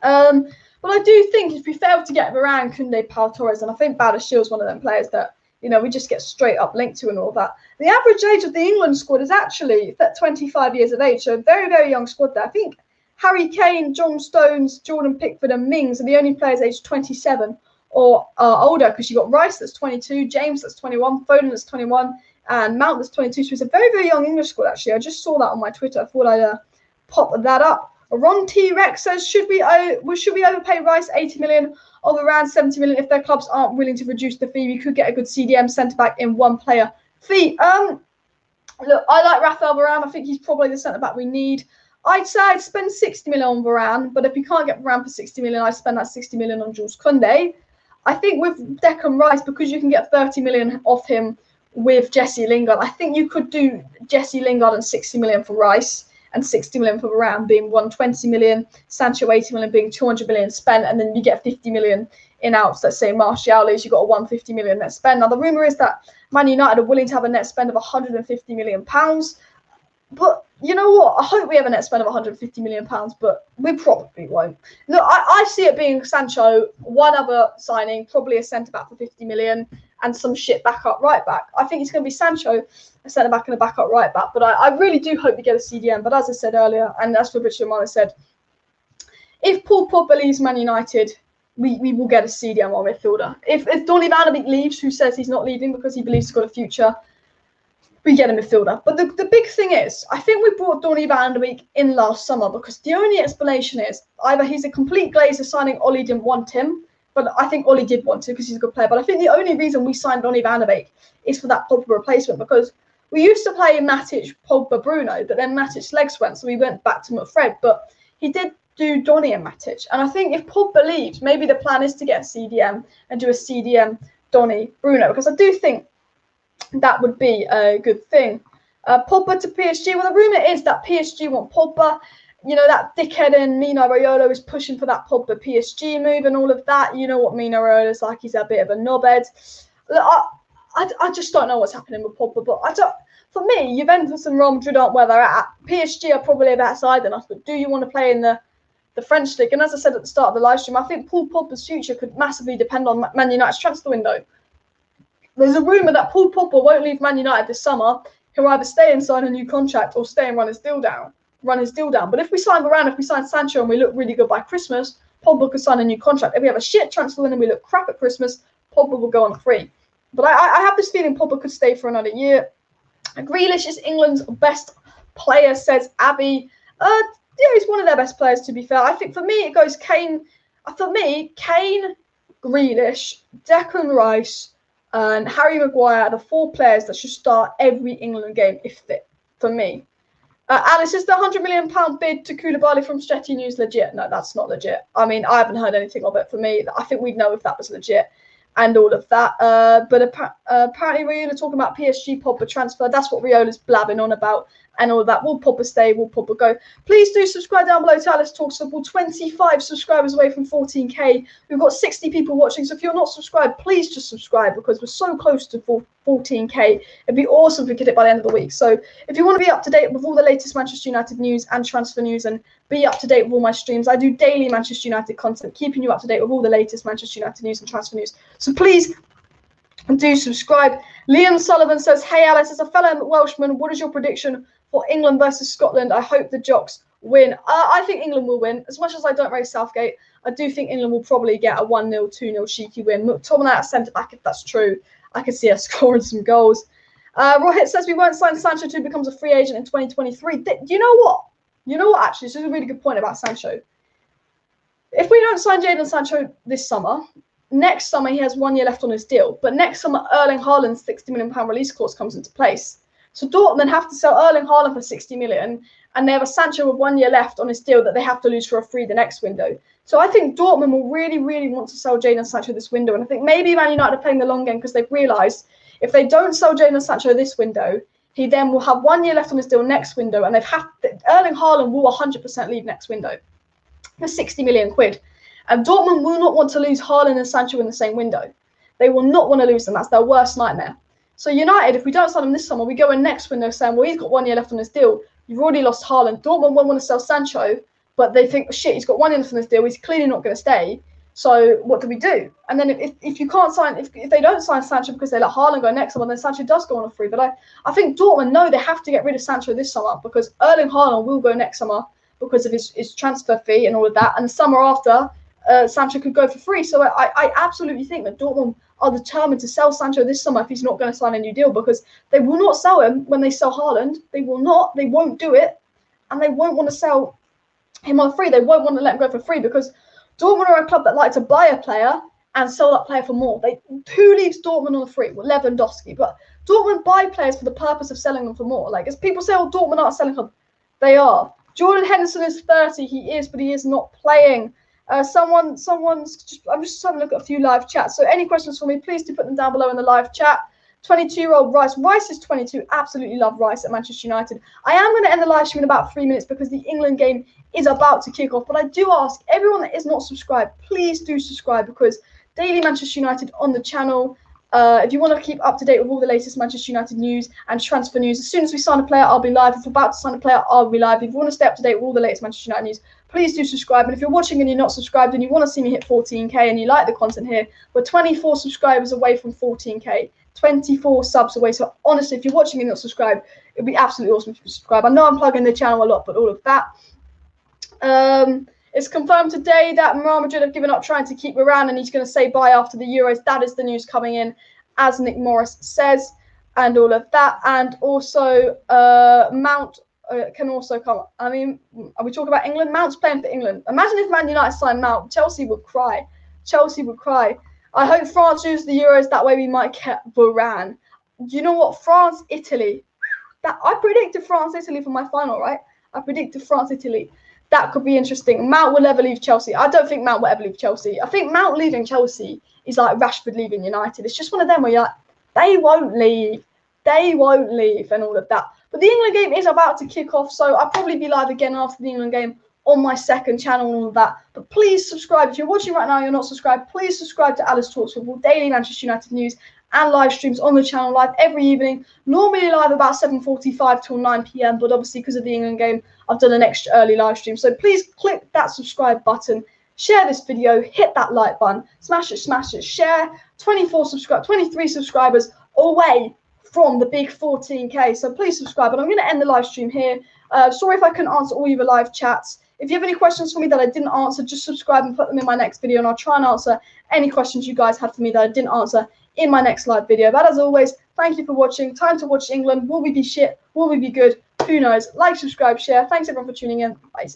Speaker 1: But I do think if we failed to get Varane, Koundé, Pau, Torres, and I think Badashil is one of them players that, you know, we just get straight up linked to and all that. The average age of the England squad is actually 25 years of age, so a very, very young squad there. I think Harry Kane, John Stones, Jordan Pickford and Mings are the only players aged 27 or older, because you've got Rice that's 22, James that's 21, Foden that's 21, and Mount that's 22. So it's a very, very young English squad, actually. I just saw that on my Twitter. I thought I'd pop that up. Ron T. Rex says, should we overpay Rice 80 million or around 70 million if their clubs aren't willing to reduce the fee? We could get a good CDM centre-back in one player fee. Look, I like Raphael Varane. I think he's probably the centre-back we need. I'd say I'd spend 60 million on Varane, but if you can't get Varane for 60 million, I'd spend that 60 million on Jules Koundé. I think with Declan Rice, because you can get 30 million off him with Jesse Lingard, I think you could do Jesse Lingard and 60 million for Rice and 60 million for Varane, being 120 million, Sancho 80 million, being 200 million spent, and then you get 50 million in outs. Let's say Martial leaves, you've got a 150 million net spend. Now, the rumour is that Man United are willing to have a net spend of 150 million pounds. But you know what? I hope we have a net spend of 150 million pounds, but we probably won't. Look, I see it being Sancho, one other signing, probably a centre-back for 50 million, and some shit backup right-back. I think it's going to be Sancho, a centre-back and a backup right-back. But I really do hope we get a CDM. But as I said earlier, and as Fabrizio Romano said, if Paul Pogba leaves Man United, we will get a CDM or midfielder. If Donny van de Beek leaves, who says he's not leaving because he believes he's got a future, we get a midfielder. But the big thing is, I think we brought Donny van de Beek in last summer because the only explanation is either he's a complete Glazer signing, Ollie didn't want him, but I think Ollie did want to because he's a good player. But I think the only reason we signed Donny van de Beek is for that Pogba replacement, because we used to play Matic, Pogba, Bruno, but then Matic's legs went, so we went back to Fred. But he did do Donny and Matic. And I think if Pogba leaves, maybe the plan is to get a CDM and do a CDM, Donny, Bruno, because I do think that would be a good thing. Pogba to PSG. Well, the rumour is that PSG want Pogba. You know, that dickhead in Mino Raiola is pushing for that Pogba PSG move and all of that. You know what Mino Raiola's like. He's a bit of a knobhead. I just don't know what's happening with Pogba. But for me, Juventus and Real Madrid aren't where they're at. PSG are probably a better side than us. But do you want to play in the French league? And as I said at the start of the live stream, I think Paul Pogba's future could massively depend on Man United's transfer window. There's a rumour that Paul Pogba won't leave Man United this summer. He'll either stay and sign a new contract or stay and run his deal down. But if we sign Varane, if we sign Sancho and we look really good by Christmas, Pogba could sign a new contract. If we have a shit transfer window and we look crap at Christmas, Pogba will go on free. But I have this feeling Pogba could stay for another year. Grealish is England's best player, says Abby. Yeah, he's one of their best players, to be fair. I think for me, it goes Kane. For me, Kane, Grealish, Declan Rice, and Harry Maguire are the 4 players that should start every England game if fit, for me. Alice, is the £100 million bid to Koulibaly from Stretty News legit? No, that's not legit. I mean, I haven't heard anything of it. For me, I think we'd know if that was legit and all of that. But apparently Riola talking about PSG Pogba transfer. That's what Riola's blabbing on about. and all of that. Will Pogba stay? Will Pogba go? Please do subscribe down below to Alice Talks Football. 25 subscribers away from 14k. We've got 60 people watching, so if you're not subscribed, please just subscribe because we're so close to 14k. It'd be awesome if we get it by the end of the week. So if you want to be up to date with all the latest Manchester United news and transfer news and be up to date with all my streams, I do daily Manchester United content, keeping you up to date with all the latest Manchester United news and transfer news. So please do subscribe. Liam Sullivan says, hey Alice, as a fellow Welshman, what is your prediction for England versus Scotland? I hope the Jocks win. I think England will win. As much as I don't rate Southgate, I do think England will probably get a 1-0, 2-0 cheeky win. McTominay at centre-back, if that's true. I can see us scoring some goals. Rohit says we won't sign Sancho until he becomes a free agent in 2023. You know what? You know what, actually? This is a really good point about Sancho. If we don't sign Jadon Sancho this summer, next summer he has 1 year left on his deal. But next summer, Erling Haaland's £60 million release clause comes into place. So Dortmund have to sell Erling Haaland for 60 million, and they have a Sancho with 1 year left on his deal that they have to lose for a free the next window. So I think Dortmund will really, really want to sell Jadon Sancho this window. And I think maybe Man United are playing the long game because they've realised if they don't sell Jadon Sancho this window, he then will have 1 year left on his deal next window, and Erling Haaland will 100% leave next window for 60 million quid. And Dortmund will not want to lose Haaland and Sancho in the same window. They will not want to lose them. That's their worst nightmare. So United, if we don't sign him this summer, we go in next window saying, well, he's got 1 year left on his deal. You've already lost Haaland. Dortmund won't want to sell Sancho, but they think, shit, he's got 1 year left on his deal. He's clearly not going to stay. So what do we do? And then if you can't sign, if they don't sign Sancho because they let Haaland go next summer, then Sancho does go on a free. But I think Dortmund know they have to get rid of Sancho this summer because Erling Haaland will go next summer because of his transfer fee and all of that. And the summer after, Sancho could go for free. So I absolutely think that Dortmund are determined to sell Sancho this summer if he's not going to sign a new deal, because they will not sell him when they sell Haaland. They will not. They won't do it. And they won't want to sell him on free. They won't want to let him go for free because Dortmund are a club that like to buy a player and sell that player for more. Who leaves Dortmund on the free? Well, Lewandowski. But Dortmund buy players for the purpose of selling them for more. Like, as people say, oh, Dortmund aren't selling them. They are. Jordan Henderson is 30. He is, but he is not playing. I'm just having a look at a few live chats. So any questions for me, please do put them down below in the live chat. 22-year-old Rice. Rice is 22. Absolutely love Rice at Manchester United. I am going to end the live stream in about 3 minutes because the England game is about to kick off. But I do ask everyone that is not subscribed, please do subscribe because daily Manchester United on the channel. If you want to keep up to date with all the latest Manchester United news and transfer news, as soon as we sign a player, I'll be live. If we're about to sign a player, I'll be live. If you want to stay up to date with all the latest Manchester United news, please do subscribe. And if you're watching and you're not subscribed and you want to see me hit 14k and you like the content here, we're 24 subscribers away from 14k. 24 subs away. So honestly, if you're watching and not subscribed, it'd be absolutely awesome if you subscribe. I know I'm plugging the channel a lot, but all of that. It's confirmed today that Real Madrid have given up trying to keep Varane and he's going to say bye after the Euros. That is the news coming in, as Nick Morris says, and all of that. And also, Mount can also come. I mean, are we talking about England? Mount's playing for England. Imagine if Man United signed Mount. Chelsea would cry. Chelsea would cry. I hope France lose the Euros. That way we might get Varane. Do you know what? France, Italy. I predicted France, Italy for my final, right? I predicted France, Italy. That could be interesting. Mount will never leave Chelsea. I don't think Mount will ever leave Chelsea. I think Mount leaving Chelsea is like Rashford leaving United. It's just one of them where you're like, they won't leave. They won't leave and all of that. But the England game is about to kick off, so I'll probably be live again after the England game on my second channel and all of that. But please subscribe. If you're watching right now and you're not subscribed, please subscribe to Alice Talks Football, daily Manchester United news and live streams on the channel live every evening. Normally live about 7:45 till 9 p.m. But obviously because of the England game, I've done an extra early live stream. So please click that subscribe button, share this video, hit that like button, smash it, share. 23 subscribers away from the big 14k. So please subscribe. And I'm going to end the live stream here. Sorry if I couldn't answer all your live chats. If you have any questions for me that I didn't answer, just subscribe and put them in my next video, and I'll try and answer any questions you guys had for me that I didn't answer in my next live video. But as always, thank you for watching. Time to watch England. Will we be shit? Will we be good? Who knows? Like, subscribe, share. Thanks everyone for tuning in. Bye.